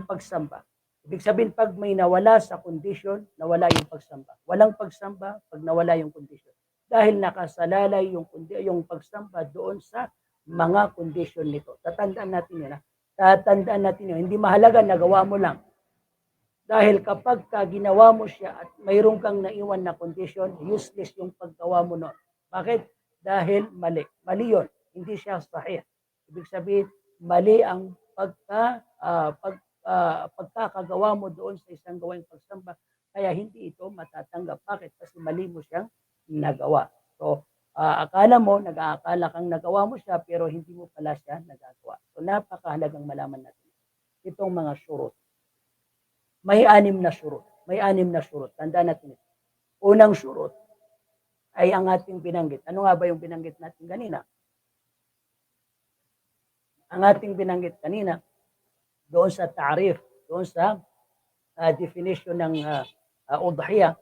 pagsamba. Ibig sabihin, pag may nawala sa condition, nawala yung pagsamba. Walang pagsamba pag nawala yung condition. dahil nakasalalay yung pagsamba doon sa mga kondisyon nito. Tatandaan natin yun. Tatandaan natin yun. Hindi mahalaga nagawa mo lang. Dahil kapag ginawa mo siya at mayroon kang naiwan na kondisyon, useless yung paggawa mo noon. Bakit? Dahil mali. Mali yun. Hindi siya sahih. Ibig sabihin, mali ang pagkakagawa mo doon sa isang gawaing pagsamba. Kaya hindi ito matatanggap. Bakit? Kasi mali mo siyang nagawa. So, akala mo, nag-aakala kang nagawa mo siya, pero hindi mo pala siya nagagawa. So, napakahalagang malaman natin itong mga syurut. May 6 na syurut. May 6 na syurut. Tandaan natin ito. Unang syurut ay ang ating binanggit. Ano nga ba yung binanggit natin kanina? Ang ating binanggit kanina, doon sa ta'rif, doon sa definition ng udhiyah,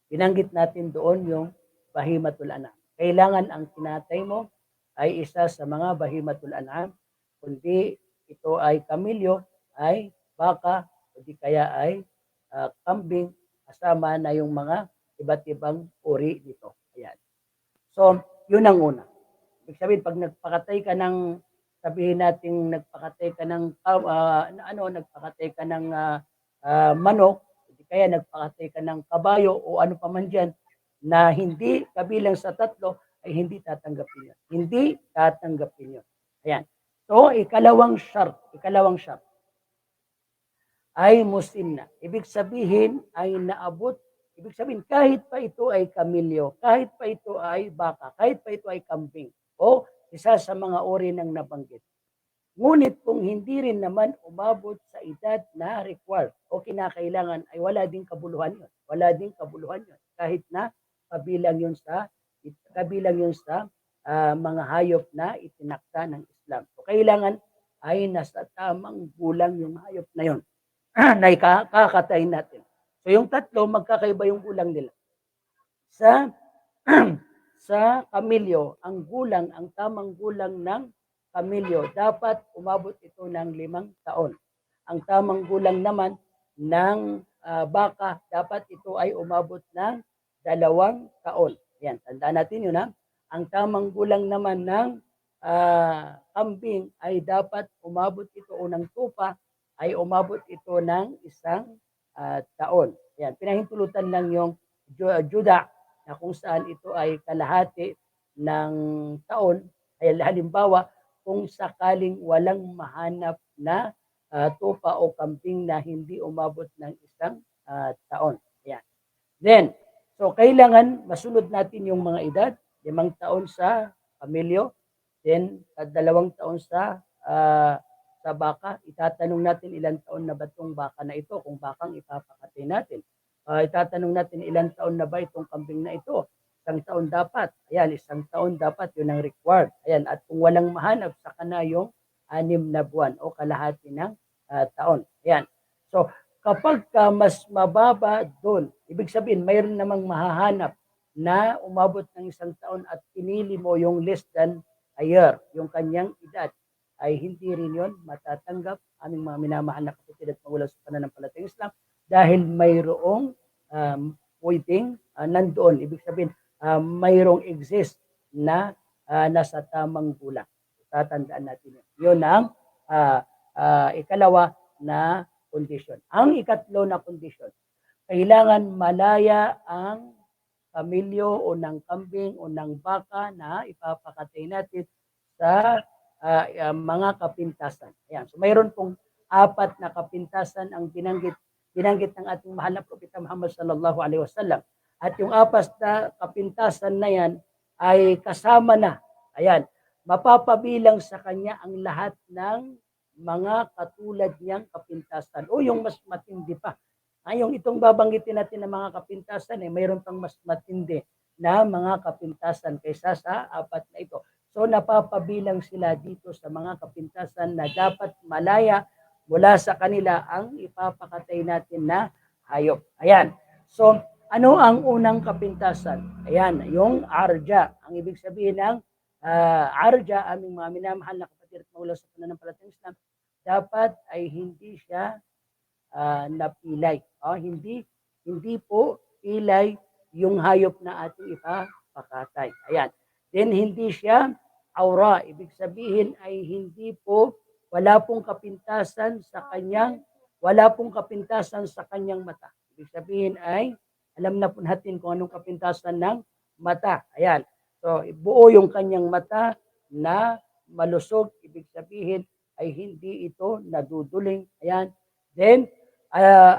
binanggit natin doon yung bahimatul an'am. Kailangan ang tinatay mo ay isa sa mga bahimatul an'am, kundi ito ay kamilyo, ay baka, o di kaya ay kambing, kasama na yung mga iba't ibang uri dito. Ayan. So, yun ang una. Ibig sabihin, pag nagpakatay ka ng, sabihin natin, nagpakatay ka ng, nagpakatay ka ng manok, di kaya nagpakatay ka ng kabayo o ano pa man dyan, na hindi kabilang sa tatlo, ay hindi tatanggapin yun. Hindi tatanggapin yun. Ayan. So, ikalawang shart, ay muslim na. Ibig sabihin ay naabot, ibig sabihin kahit pa ito ay kamilyo, kahit pa ito ay baka, kahit pa ito ay kambing, o isa sa mga uri ng nabanggit. Ngunit kung hindi rin naman umabot sa edad na required o kinakailangan, ay wala ding kabuluhan yun. Wala ding kabuluhan yun. Kahit na kabilang yun sa mga hayop na itinakda ng Islam. So, kailangan ay nasa tamang gulang yung hayop na yun na kakatayin natin. So yung tatlo, magkakaiba yung gulang nila. Sa sa kamilyo, ang tamang gulang ng kamilyo, dapat umabot ito ng 5 taon. Ang tamang gulang naman ng baka, dapat ito ay umabot ng 2 taon. Yan, tandaan natin yun ha. Ang tamang gulang naman ng kambing ay dapat umabot ito unang tupa, ay umabot ito ng 1 taon. Yan, pinahintulutan lang yung juda na kung saan ito ay kalahati ng taon. Ay halimbawa, kung sakaling walang mahanap na tupa o kambing na hindi umabot ng 1 taon. Yan. Then, so kailangan masunod natin yung mga edad, 5 taon sa pamilyo, then 2 taon sa baka. Itatanong natin ilang taon na ba itong baka na ito kung bakang ipapakatay natin. Itatanong natin ilang taon na ba itong kambing na ito. 1 taon dapat. Ayan, 1 taon dapat, yun ang required. Ayan, at kung walang mahanap, saka na yung 6 na buwan o kalahati ng taon. Ayan. So, kapag mas mababa doon, ibig sabihin, mayroon namang mahahanap na umabot ng 1 taon at pinili mo yung less than a year, yung kanyang edad, ay hindi rin yun matatanggap, aming mga minamahal na kapatid at magulang sa pananampalatayang Islam, dahil mayroong pwedeng nandoon. Ibig sabihin, mayroong exist na nasa tamang gulang. Tatandaan natin yun. Yun ang ikalawa na kondisyon. Ang ikatlo na kondisyon, kailangan malaya ang pamilyo o ng kambing o ng baka na ipapakatay natin sa mga kapintasan. Ayan. So mayroon pong 4 na kapintasan ang binanggit ng ating mahal na Propeta Muhammad sallallahu alaihi wasallam. At yung 4 na kapintasan na yan ay kasama na. Ayan. Mapapabilang sa kanya ang lahat ng mga katulad niyang kapintasan o yung mas matindi pa. Yung itong babanggitin natin ng mga kapintasan, mayroon pang mas matindi na mga kapintasan kaysa sa 4 na ito. So napapabilang sila dito sa mga kapintasan na dapat malaya mula sa kanila ang ipapakatay natin na hayop. Ayan. So ano ang unang kapintasan? Ayan, yung arja. Ang ibig sabihin ng arja, aming mga minamahal na kapatid at magulang sa pananampalatayang Islam, dapat ay hindi siya napilay. Hindi po pilay yung hayop na ating ipapakatay. Ayan. Then hindi siya aura. Ibig sabihin ay wala pong kapintasan sa kanyang mata. Ibig sabihin ay alam na po natin kung anong kapintasan ng mata. Ayan. So, buo yung kanyang mata na malusog. Ibig sabihin ay hindi ito naduduling. Ayan. Then,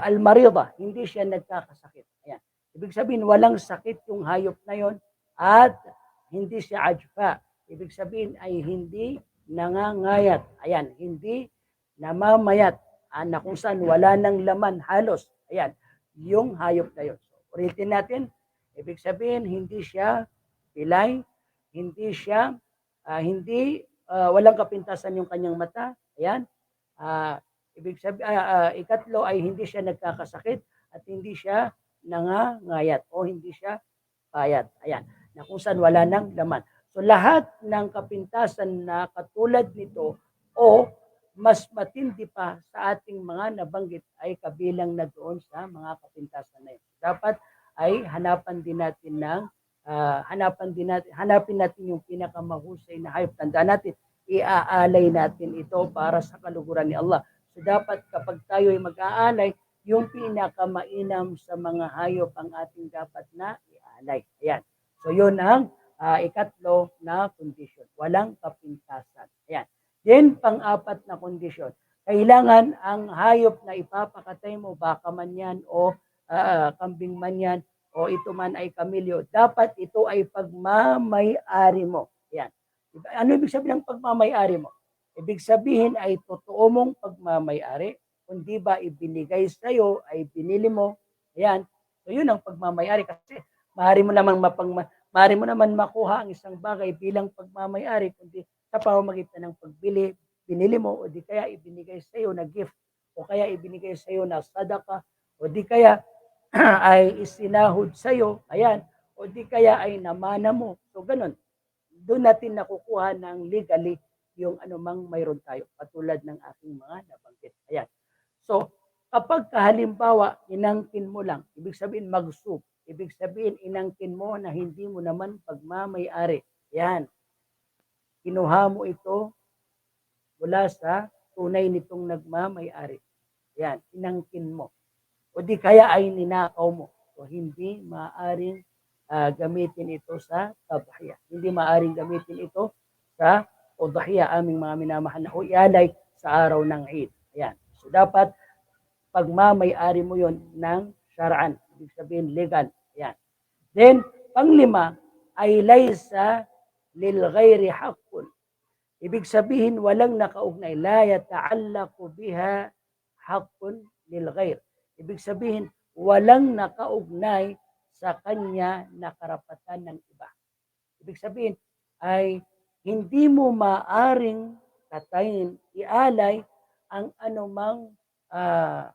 al-marida, hindi siya nagkakasakit. Ayan. Ibig sabihin, walang sakit yung hayop na yon at hindi siya ajfa. Ibig sabihin ay hindi nangangayat. Ayan, hindi namamayat. Na kung saan wala ng laman halos. Ayan, yung hayop na yun. So, ulitin natin, ibig sabihin hindi siya pilay, hindi siya, walang kapintasan yung kanyang mata. Ayan, ibig sabihin, ikatlo ay hindi siya nagkakasakit at hindi siya nangangayat o hindi siya payat. Ayan, na kung saan wala ng laman. So lahat ng kapintasan na katulad nito o mas matindi pa sa ating mga nabanggit ay kabilang na doon sa mga kapintasan na yun. Dapat ay hanapin natin yung pinakamahusay na hayop. Tandaan natin, iaalay natin ito para sa kaluguran ni Allah. So dapat kapag tayo ay mag-aalay, yung pinakamainam sa mga hayop ang ating dapat na iaalay. Ayan. So yun ang ikatlo na kondisyon. Walang kapintasan. Ayan. Then, pang-apat na kondisyon. Kailangan ang hayop na ipapakatay mo, baka man yan o kambing man yan o ito man ay kamilyo, dapat ito ay pagmamay-ari mo. Ayan. Ano ibig sabihin ng pagmamay-ari mo? Ibig sabihin ay totoo mong pagmamay-ari. Kung di ba ibinigay sa'yo, ay binili mo. Ayan. So yun ang pagmamay-ari kasi maaari mo naman makuha ang isang bagay bilang pagmamay-ari kundi sa pamamagitan ng pagbili, binili mo o di kaya ibinigay sa iyo na gift o kaya ibinigay sa iyo na sadaka o di kaya ay isinahod sa iyo, ayan, o di kaya ay namana mo. So ganun. Doon natin nakukuha ng legally yung anumang mayroon tayo katulad ng aking mga nabanggit. Ayan. So kapag halimbawa inangkin mo lang, ibig sabihin magsub. Ibig sabihin, inangkin mo na hindi mo naman pagmamay-ari. Yan. Kinuha mo ito mula sa tunay nitong nagmamay-ari. Yan. Inangkin mo. O di kaya ay ninakaw mo. So, hindi maaring gamitin ito sa tadhiya. Hindi maaring gamitin ito sa udhiya, aming mga minamahal na o ialay sa araw ng Eid. Ayan. So, dapat pagmamay-ari mo yon ng syara'an. Ibig sabihin legal. Yan. Then, panglima ay laysa lil ghairi haqqun. Ibig sabihin walang nakaugnay. La yata'allaqu biha haqqun lil ghair. Ibig sabihin walang nakaugnay sa kanya na karapatan ng iba. Ibig sabihin ay hindi mo maaring katayin, ialay ang anumang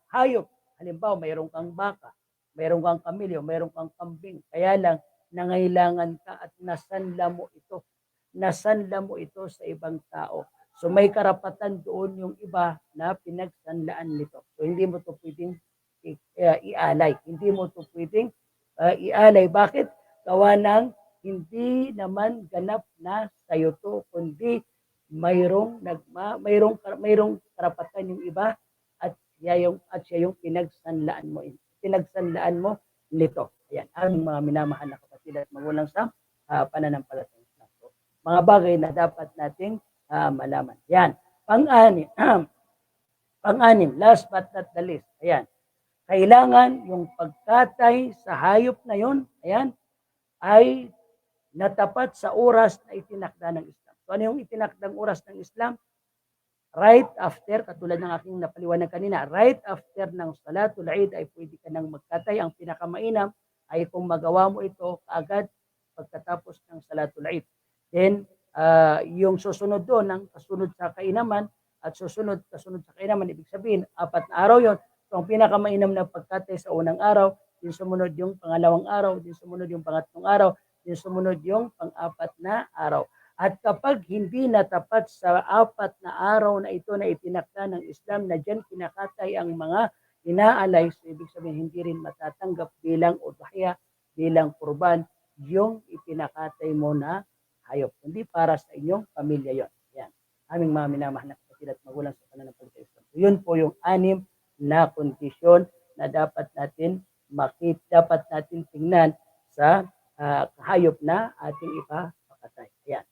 hayop. Halimbawa, mayroon kang baka, mayroon kang kamilyo, mayroon kang kambing. Kaya lang, nangailangan ka at nasanla mo ito. Nasanla mo ito sa ibang tao. So may karapatan doon yung iba na pinagsanlaan nito. So hindi mo ito pwedeng ialay. Hindi mo ito pwedeng ialay. Bakit? Gawa ng hindi naman ganap na sayo to, kundi mayroong karapatan yung iba at siya yung pinagsanlaan mo nito. Ayan, aming mga minamahal na kapatid at magulang sa pananampalataya. So, mga bagay na dapat nating malaman. Ayan, pang-anim, last but not the least. Ayan, kailangan yung pagkatay sa hayop na yon, ayan, ay natapat sa oras na itinakda ng Islam. So ano yung itinakdang oras ng Islam? Right after, katulad ng aking napaliwanag kanina, right after ng Salatul Eid ay pwede ka nang magkatay. Ang pinakamainam ay kung magawa mo ito kaagad pagkatapos ng Salatul Eid. Then, yung susunod doon, ang kasunod sa kainaman at kasunod sa kainaman, ibig sabihin, 4 na araw yon. So, ang pinakamainam na pagkatay sa unang araw, din sumunod yung pangalawang araw, din sumunod yung pangatlong araw, din sumunod yung pang-4 na araw. At kapag hindi natapat sa 4 na araw na ito na itinakda ng Islam na dyan pinakatay ang mga inaalay, so ibig sabihin hindi rin matatanggap bilang udhiya bilang kurban yung ipinakatay mo na hayop, kundi para sa inyong pamilya yon. Yan. Aming mga minamahal na kapatid at magulang sa pananampalataya. Yun po yung 6 na kondisyon na dapat natin dapat natin tingnan sa hayop na ating ipapakatay. Ayan.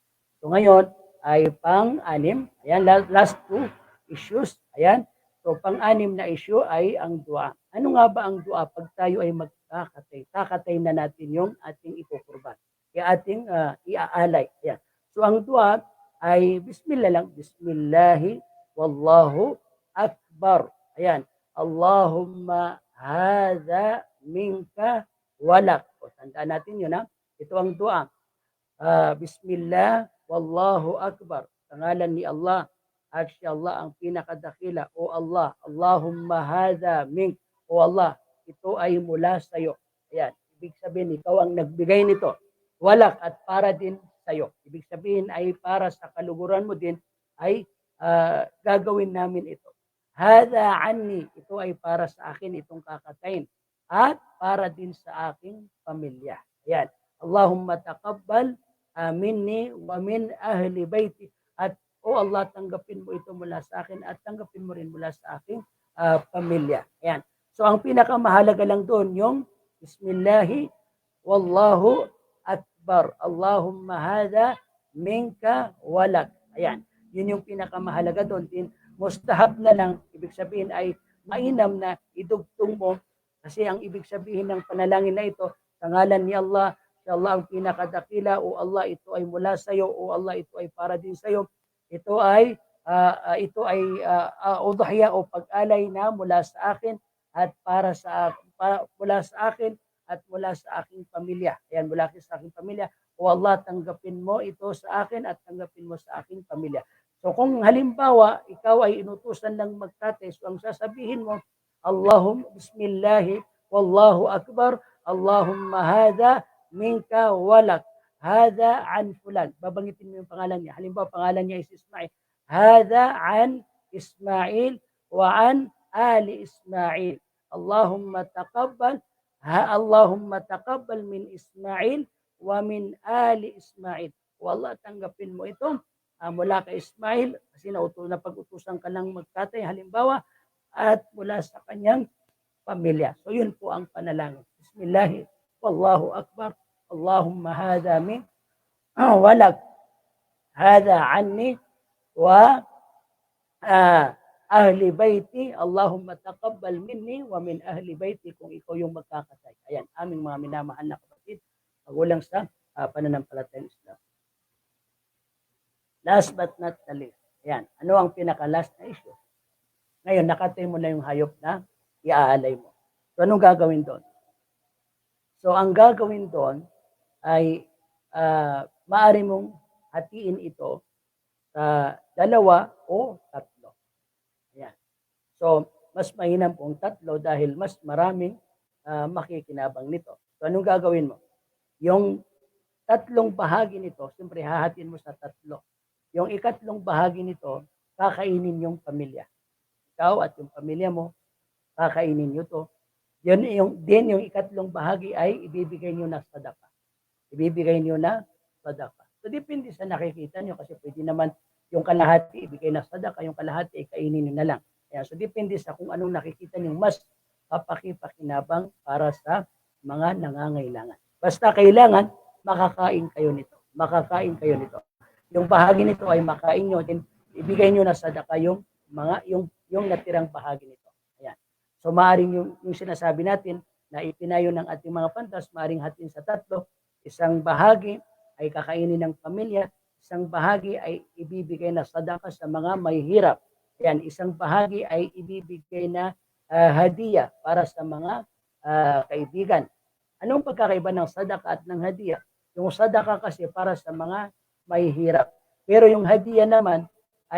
So ngayon ay pang-6. Ayan, last 2 issues. Ayan. So pang-6 na issue ay ang dua. Ano nga ba ang dua pag tayo ay magkakatay? Kakatay na natin yung ating ikukurban. Kaya ating iaalay. Ayan. So ang dua ay bismillah lang. Bismillahi wallahu akbar. Ayan. Allahumma hadha minka walak. O, tandaan natin yun ha. Ito ang dua. Bismillah wallahu akbar. Pangalan ni Allah. At siya Allah ang pinakadakila. O Allah, Allahumma hadha mink. O Allah, ito ay mula sa iyo. Ayan. Ibig sabihin, ikaw ang nagbigay nito. Walak at para din sa iyo. Ibig sabihin ay para sa kaluguran mo din ay gagawin namin ito. Hada anni, ito ay para sa akin itong kakatayin at para din sa aking pamilya. Ayan. Allahumma taqabbal minni wa min ahli baiti. At o Allah, tanggapin mo ito mula sa akin at tanggapin mo rin mula sa aking pamilya. Ayan. So ang pinakamahalaga lang doon yung bismillahi wallahu akbar. Allahumma hada minka walak. Ayan. Yun yung pinakamahalaga doon. Mustahab na lang, ibig sabihin ay mainam na idugtong mo kasi ang ibig sabihin ng panalangin na ito, sa ngalan ni Allah, si Allah ang pinakadakila, o Allah ito ay mula sa iyo, o Allah ito ay para din sa iyo. Ito ay udhiya o pag-alay na mula sa akin at mula sa akin at mula sa aking pamilya. Ayan, mula sa aking pamilya. O Allah, tanggapin mo ito sa akin at tanggapin mo sa aking pamilya. So kung halimbawa, ikaw ay inutusan ng magkatay, so ang sasabihin mo, Allahumma bismillahi wallahu akbar, Allahumma hada minka walak, hada an fulan. Babangitin mo yung pangalan niya. Halimbawa, pangalan niya is Ismail. Hada an Ismail wa an ali Ismail. Allahumma taqabbal min Ismail wa min ali Ismail. Wallah, tanggapin mo ito mula kay Ismail, kasi napag-utusan ka lang magkatay, halimbawa, at mula sa kanyang pamilya. So yun po ang panalangin. Bismillahi, wallahu akbar, Allahumma hadha min walak, hadha anni wa ahli baiti, Allahumma taqabbal minni wa min ahli baiti, kung ikaw yung magkakatay. Ayan, aming mga minamahal na kapatid, magulang sa pananampalatayang Islam. Last but not the least. Ayan. Ano ang pinaka-last na issue? Ngayon, nakatay mo na yung hayop na iaalay mo. So, anong gagawin doon? So, ang gagawin doon ay maaari mong hatiin ito sa 2 o 3. Ayan. So, mas mainam pong 3 dahil mas maraming makikinabang nito. So, anong gagawin mo? Yung 3 bahagi nito, siyempre hahatiin mo sa 3. Yung 4 bahagi nito, kakainin yung pamilya. Ikaw at yung pamilya mo, kakainin nyo to. Yung 4 bahagi ay ibibigay nyo na sadaka. Ibibigay nyo na sadaka. So, depende sa nakikita nyo kasi pwede naman yung kalahati ibigay na sadaka, yung kalahati kainin nyo na lang. Kaya, so, depende sa kung anong nakikita nyo mas papakipakinabang para sa mga nangangailangan. Basta kailangan, makakain kayo nito. Makakain kayo nito. Yung bahagi nito ay makain nyo, then ibigay nyo na sadaka yung natirang bahagi nito. Ayan. So maaring yung sinasabi natin na ipinayo ng ating mga pantas, maaring hatin sa 3. Isang bahagi ay kakainin ng pamilya, isang bahagi ay ibibigay na sadaka sa mga may hirap. Ayan, isang bahagi ay ibibigay na hadiya para sa mga kaibigan. Anong pagkakaiba ng sadaka at ng hadiya? Yung sadaka kasi para sa mga may hirap. Pero yung hadiya naman,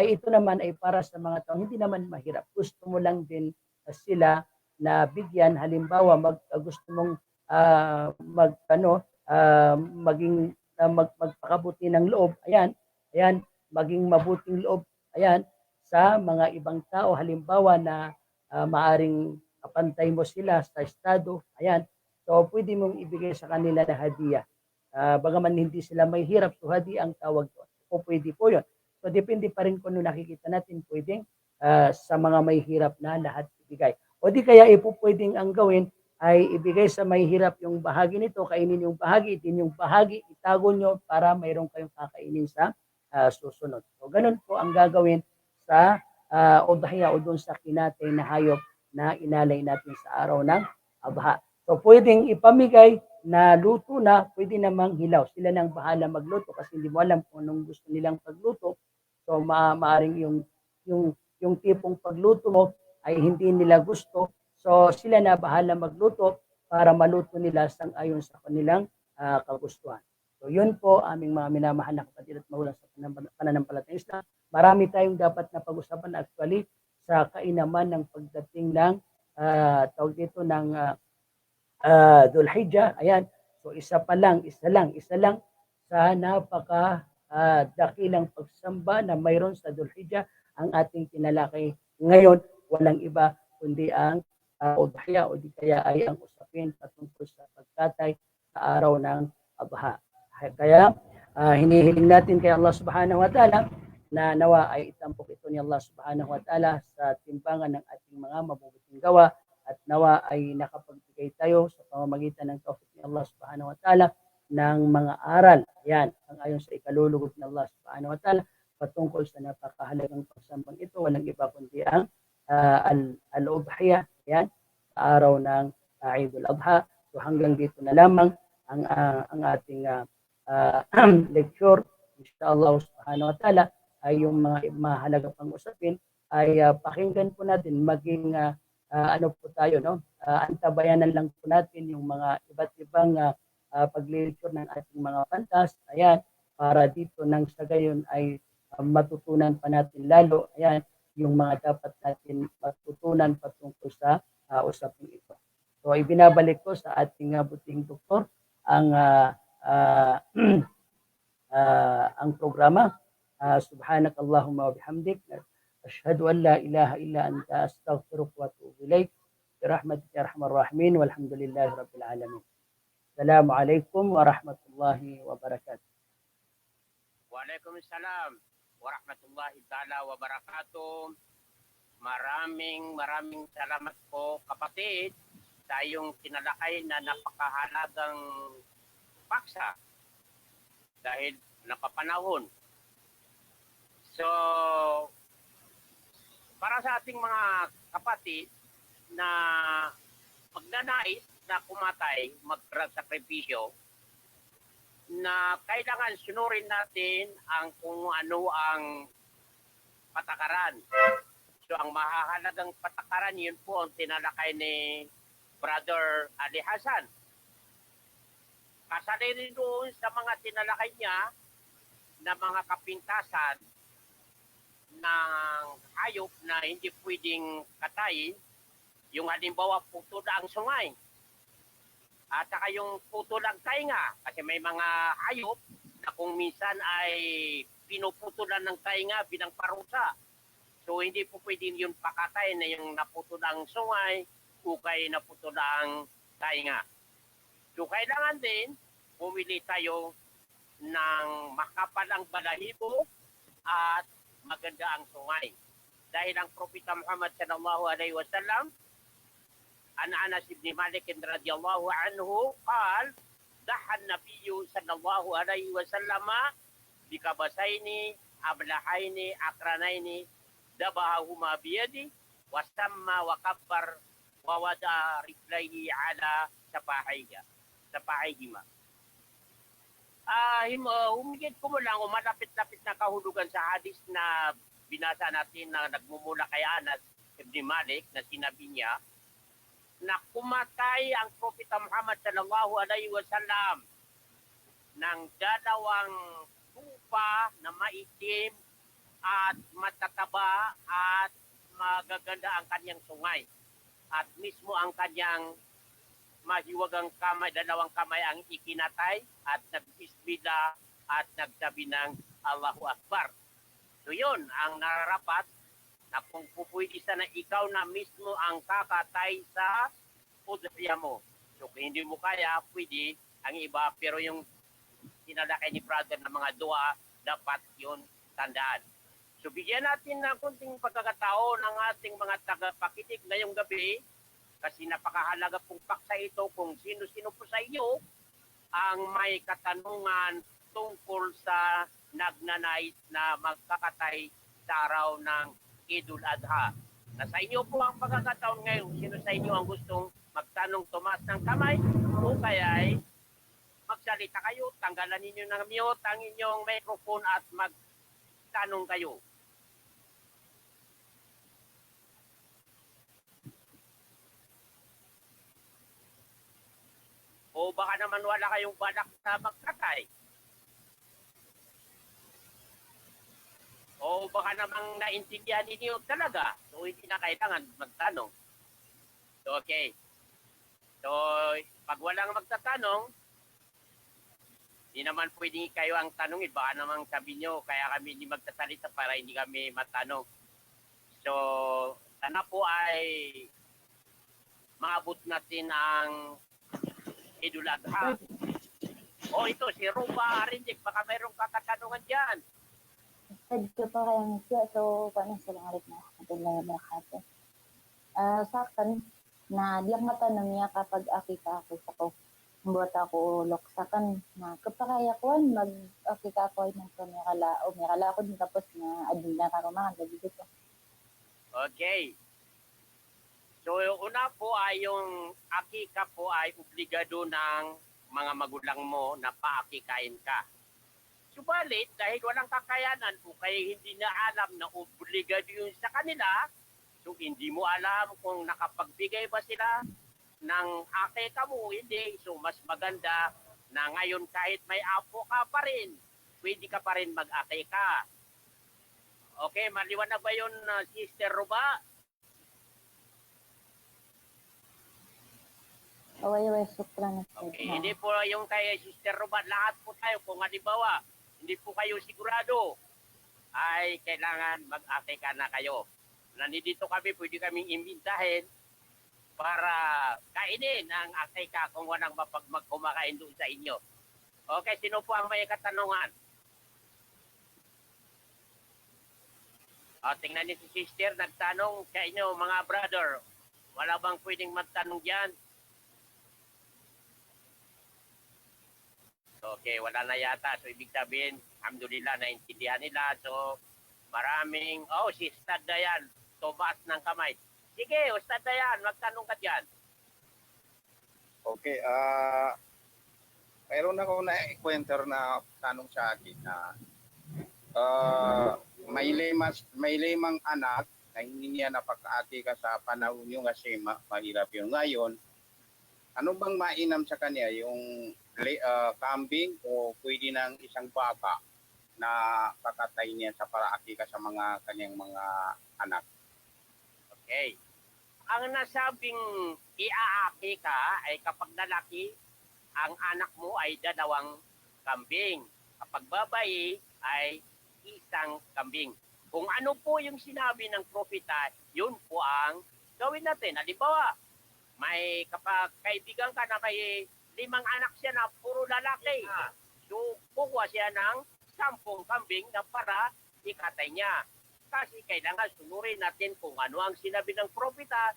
ito naman ay para sa mga taong hindi naman mahirap. Gusto mo lang din sila na bigyan. Halimbawa, gusto mong magpakabuti ng loob. Ayan, maging mabuting loob. Ayan, sa mga ibang tao. Halimbawa na maaring kapantay mo sila sa estado. Ayan. So So pwede mong ibigay sa kanila na hadiah. Bagaman hindi sila may hirap, so hadiah ang tawag doon. O pwede po yun. So depende pa rin kung ano nakikita natin, pwedeng sa mga may hirap na lahat ibigay. O di kaya pwedeng ang gawin ay ibigay sa may hirap yung bahagi nito, kainin yung bahagi, din yung bahagi, itago nyo para mayroon kayong kakainin sa susunod. So ganun po ang gagawin sa udhiya o doon sa kinatay na hayop na inalay natin sa araw ng Adha. So pwedeng ipamigay na luto na, pwede namang hilaw. Sila nang bahala magluto kasi hindi mo alam kung anong gusto nilang pagluto. So maaring yung tipong pagluto mo ay hindi nila gusto. So sila na bahala magluto para maluto nila sang-ayon sa kanilang kagustuhan. So yun po aming mga minamahal na kapatid at magulang sa pananampalatayang Islam. Marami tayong dapat na pag-usapan actually sa kainaman ng pagdating ng tawag dito ng Dhul Hijjah. Ayan. So isa lang sa napaka dakilang pagsamba na mayroon sa Dhul Hijjah ang ating tinalakay ngayon. Walang iba kundi ang udhiya o di kaya ay ang usapin patungkol sa pagkatay sa araw ng Adha. Kaya hinihiling natin kay Allah Subhanahu wa Ta'ala na nawa ay itampok ito ni Allah Subhanahu wa Ta'ala sa timbangan ng ating mga mabubuting gawa at nawa ay nakapagbigay tayo sa pamamagitan ng tawfik ni Allah Subhanahu wa Ta'ala ng mga aral. Yan, ang ayon sa ikalulugod ni Allah Subhanahu wa Ta'ala patungkol sa napakahalagang pagsambang ito. Walang iba kundi ang al-udhiya, yan, sa araw ng Eidul Adha. So hanggang dito na lamang ang ating lecture. Inshallah Subhanahu wa Ta'ala ay yung mga mahalaga pang usapin ay pakinggan po natin, maging ano po tayo, no? Antabayanan lang po natin yung mga iba't ibang pag-lecture ng ating mga pantas. Ayan, para dito nang sa gayon ay matutunan pa natin lalo. Ayan, yung mga dapat natin matutunan patungkol sa usapin ito. So ibinabalik ko sa ating buting doktor ang ang programa. Subhanakallahumma wa bihamdik. Ashhadu an la ilaha illa anta astaghfiruka wa atubu ilaik. Birahmatika ya arhamar rahimin walhamdulillahi rabbil alamin. Assalamualaikum warahmatullahi wabarakatuh.
Waalaikumsalam warahmatullahi taala wabarakatuh. Maraming salamat po kapatid sa iyong tinalakay na napakahalagang paksa dahil napapanahon. So, para sa ating mga kapatid na magnanais na kumatay, magsakripisyo, na kailangan sunurin natin ang kung ano ang patakaran. So, ang mahahalagang patakaran, yun po ang tinalakay ni Brother Ali Hassan. Kasali rin doon sa mga tinalakay niya na mga kapintasan ng hayop na hindi pwedeng katayin, yung halimbawa putol ang sungay at saka yung putol ang tainga, kasi may mga hayop na kung minsan ay pinuputulan ng tainga bilang parusa. So hindi po pwedeng yung pakatay na yung naputol ang sungay o kay naputol ang tainga. So kailangan din pumili tayo ng makapal ang balahibo at maganda ang sungay. Dahil ang Propeta Muhammad sallallahu alaihi wasallam, an Anas ibn Malik radhiyallahu anhu qal dahan nabiyyu sallallahu alaihi wasallam bikabasaini ablahaini akranaini dabahuma biyadi wasamma wa kabbar wa wada rijlaihi ala sapahayhima. Humigit ko mo lang, malapit-lapit na kahulugan sa hadis na binasa natin na nagmumula kay Anas ibn Malik na sinabi niya na kumatay ang Propeta Muhammad sallallahu alaihi wasallam ng dalawang tupa na maitim at matataba at magaganda ang kanyang sungay. At mismo ang kanyang mahiwagang kamay, dalawang kamay ang ikinatay at nagbisbida at nagsabi ng Allahu Akbar. So yun ang nararapat na kung pupwede sana ikaw na mismo ang kakatay sa udhiya mo. So kung hindi mo kaya, pwede ang iba. Pero yung sinalakay ni brother ng mga dua, dapat yun tandaan. So bigyan natin ng kunting pagkakataon ng ating mga tagapakinig ngayong gabi kasi napakahalaga pong paksa ito kung sino-sino po sa inyo ang may katanungan tungkol sa nagnanais na magkakatay sa araw ng Idul Adha. Nasa inyo po ang pagkakataon ngayon. Sino sa inyo ang gustong magtanong, tumaas ng kamay o kaya ay magsalita kayo, tanggalan ninyo ng mute ang inyong microphone at magtanong kayo. O baka naman wala kayong balak na magkatay. O baka namang naintindihan ninyo talaga. So hindi na kailangan magtanong. So, okay. So pag walang magtatanong, hindi naman pwedeng kayo ang tanongin. Baka namang sabi nyo, kaya kami hindi magsasalita para hindi kami matanong. So sana po ay maabot natin ang Idul Adha. O ito, si Ruba Arindik, baka mayroong kakatanungan dyan.
Said ko pa kayang siya, so paano sila ngalit na natulungan na kato. Sa akin, na di ako matanong niya kapag akita ako sa ko. Buhat ako loksakan na kapakaya ko mag-akita ako ng mirala ako din tapos na adin na karumahan gabi dito.
Okay. So una po ay yung akika po ay obligado ng mga magulang mo na paakikain ka. Subalit, dahil walang kakayanan o kaya hindi na alam na obligado yun sa kanila, so hindi mo alam kung nakapagbigay ba sila ng akika mo o hindi. So mas maganda na ngayon kahit may apo ka pa rin, pwede ka pa rin mag-akika. Okay, maliwanag ba yun, Sister Ruba?
Away-away, sukran na
Okay, hindi po yung kay Sister Ruba, lahat po tayo, kung halimbawa, hindi po kayo sigurado, ay kailangan mag-akika na kayo. Nandito kami, pwede kaming imbitahin para kainin ang akika kung walang kumakain doon sa inyo. Okay, sino po ang may katanungan? Tingnan niyo si Sister, nagtanong sa inyo mga brother. Wala bang pwedeng magtanong dyan? Okay, wala na yata. So, ibig sabihin, alhamdulillah, naintindihan nila. So, maraming, si Ustad Dayan, tumaas ng kamay. Sige, Ustad Dayan, magtanong ka dyan.
Okay, mayroon ako na ikwenter na tanong sa akin na may limang anak na hindi niya napag-ati ka sa panahon yung kasi mahirap yun. Ngayon, ano bang mainam sa kanya? Yung kambing o pwede ng isang baka na kakatay niya sa paraaki ka sa mga kanyang mga anak?
Okay. Ang nasabing iaaki ka ay kapag lalaki, ang anak mo ay 2 kambing. Kapag babae ay 1 kambing. Kung ano po yung sinabi ng propeta, yun po ang gawin natin. Halimbawa, may kapag kaibigan ka na may 5 anak siya na puro lalaki. So, kukuha siya ng 10 kambing na para ikatay niya. Kasi kailangan sunurin natin kung ano ang sinabi ng propeta.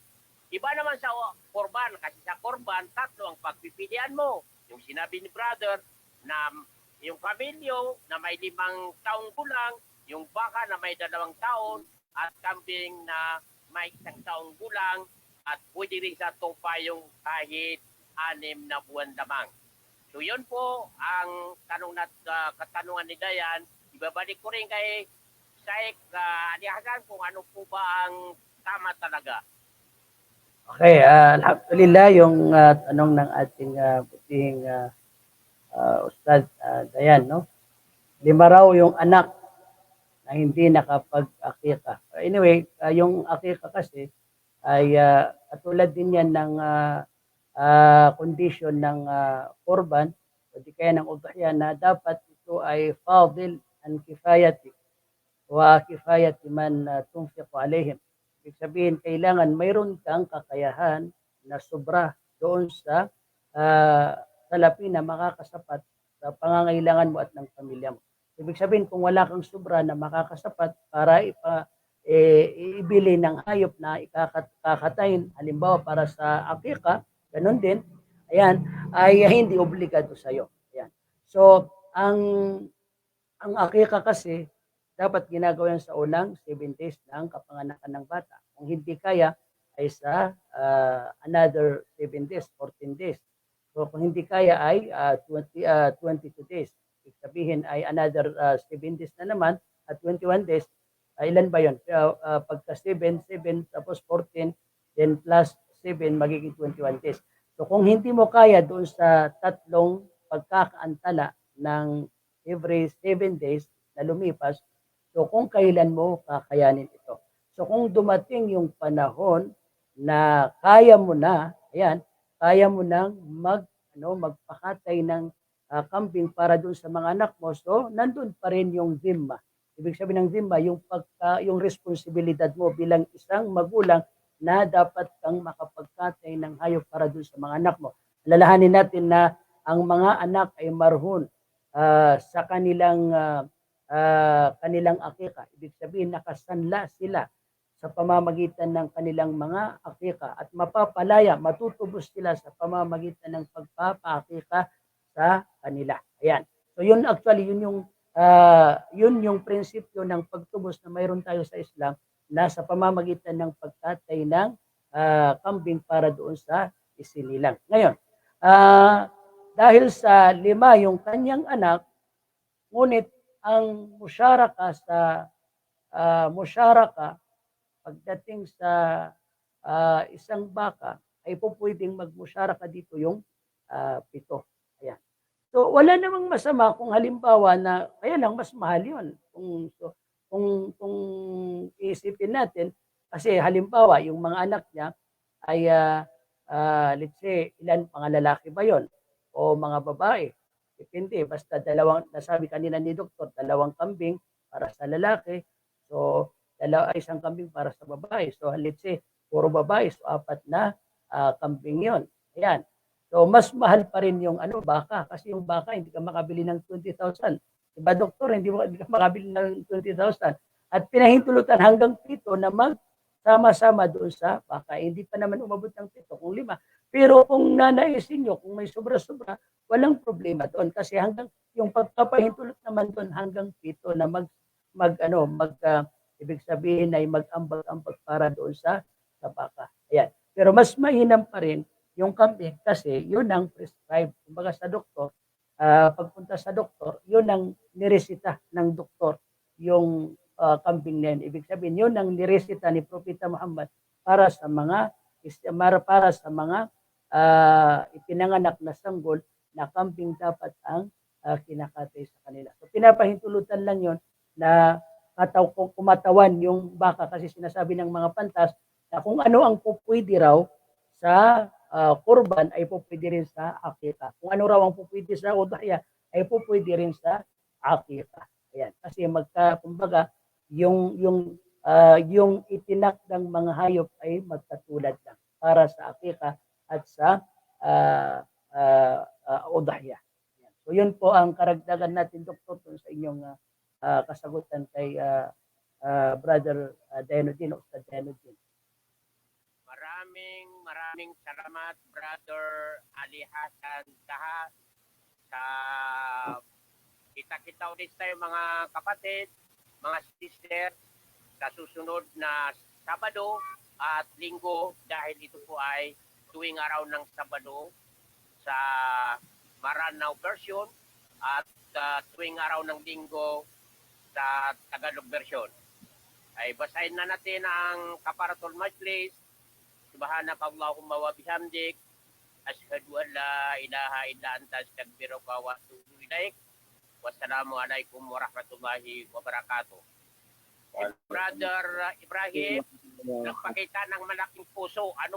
Iba naman sa korban, kasi sa korban, 3 ang pagpipilian mo. Yung sinabi ni brother na yung kamelyo na may 5 taong gulang, yung baka na may 2 taon, at kambing na may 1 taong gulang, at pwede rin sa tupa yung kahit 6 na buwan lamang. So yun po ang katanungan ni Dayan. Ibabalik ko rin kay Shaikh Alihasan kung ano po ba ang tama talaga.
Okay, alhamdulillah yung tanong ng ating butihing Ustad Dayan, no? 5 raw yung anak na hindi nakapag-akika. Anyway, yung akika kasi ay katulad din yan ng condition ng korban o di kaya ng udhiya na dapat ito ay fadil an kifayati wa kifayati man tunfiqu alaihim. Ibig sabihin, kailangan mayroon kang kakayahan na sobra doon sa salapi na makakasapat sa pangangailangan mo at ng pamilya mo. Ibig sabihin, kung wala kang sobra na makakasapat para ibili ng hayop na kakatayin, halimbawa para sa akika, ganun din, ayan, ay hindi obligado sa'yo. Ayan. So, ang akika kasi, dapat ginagawa yan sa unang 7 days ng kapanganakan ng bata. Kung hindi kaya, ay sa another 7 days, 14 days. So kung hindi kaya ay 22 days. Ibig sabihin ay another 7 days na naman at 21 days. Ilan ba yun? Pagka 7, 7, tapos 14, then plus 7, magiging 21 days. So kung hindi mo kaya doon sa tatlong pagkakaantala ng every 7 days na lumipas, so kung kailan mo kakayanin ito. So kung dumating yung panahon na kaya mo na, ayan, kaya mo nang magpakatay ng kambing para doon sa mga anak mo, so nandun pa rin yung zimma. Ibig sabihin ng zimma, yung responsibilidad mo bilang isang magulang na dapat kang makapagkatay ng hayop para doon sa mga anak mo. Alalahanin natin na ang mga anak ay marhun sa kanilang akika. Ibig sabihin nakasanla sila sa pamamagitan ng kanilang mga akika at mapapalaya, matutubos sila sa pamamagitan ng pagpapaakika sa kanila. Ayan. So yun actually, yun yung prinsipyo ng pagtubos na mayroon tayo sa Islam na sa pamamagitan ng pagtatay ng kambing para doon sa isinilang. Ngayon, dahil sa 5 yung kanyang anak, ngunit ang musyaraka pagdating sa isang baka ay po pwedeng magmusyaraka dito yung 7. Ayan. So wala namang masama kung halimbawa na kaya lang mas mahal yun. Kung iisipin natin, kasi halimbawa yung mga anak niya ay let's say ilan mga lalaki ba yon o mga babae. Depende, basta nasabi kanina ni doktor, 2 kambing para sa lalaki. So isang kambing para sa babae. So let's say, puro babae, so 4 na kambing yon. Ayan. So mas mahal pa rin yung baka kasi yung baka hindi ka makabili ng 20,000. Diba doktor, hindi ka makabili ng 20,000. At pinahintulutan hanggang 7 na magsama-sama doon sa baka. Hindi pa naman umabot ng 7 kung 5. Pero kung nanaisin nyo, kung may sobra-sobra, walang problema doon kasi hanggang yung pagpapahintulot naman doon hanggang 7 na ibig sabihin ay mag-ambag-ambag para doon sa baka. Ayan. Pero mas mainam pa rin yung kambing kasi yun ang prescribed. Kumbaga sa doktor, pagpunta sa doktor, yun ang niresita ng doktor yung kambing na yun. Ibig sabihin, yun ang niresita ni Propeta Muhammad para sa mga ipinanganak na sanggol na kambing dapat ang kinakatay sa kanila. So pinapahintulutan lang yun na kumatawan yung baka kasi sinasabi ng mga pantas na kung ano ang pupwede raw sa kurban ay pupwede rin sa akika. Kung ano raw ang pupwede sa udhaya ay pupwede rin sa akika. Ayan. Kasi kumbaga yung itinak ng mga hayop ay magkatulad lang para sa akika at sa udhaya. So yun po ang karagdagan natin, Doktor, sa inyong kasagutan kay Brother Denodin o Ustad Denodin.
Maraming salamat, Brother Ali Hasan Taha. Sa kita-kita ulit tayo mga kapatid, mga sister, sa susunod na Sabado at Linggo dahil ito po ay tuwing araw ng Sabado sa Maranao version at tuwing araw ng Linggo sa Tagalog version. Ay basahin na natin ang Kaparatul Majlis. Subhanak Allahumma wa bihamdik. Asyhadu an la ilaha illa anta astaghfiruka wa atubu ilaik. Wassalamu alaikum warahmatullahi wabarakatuh. Brother Ibrahim, nagpakita ng malaking puso. Ano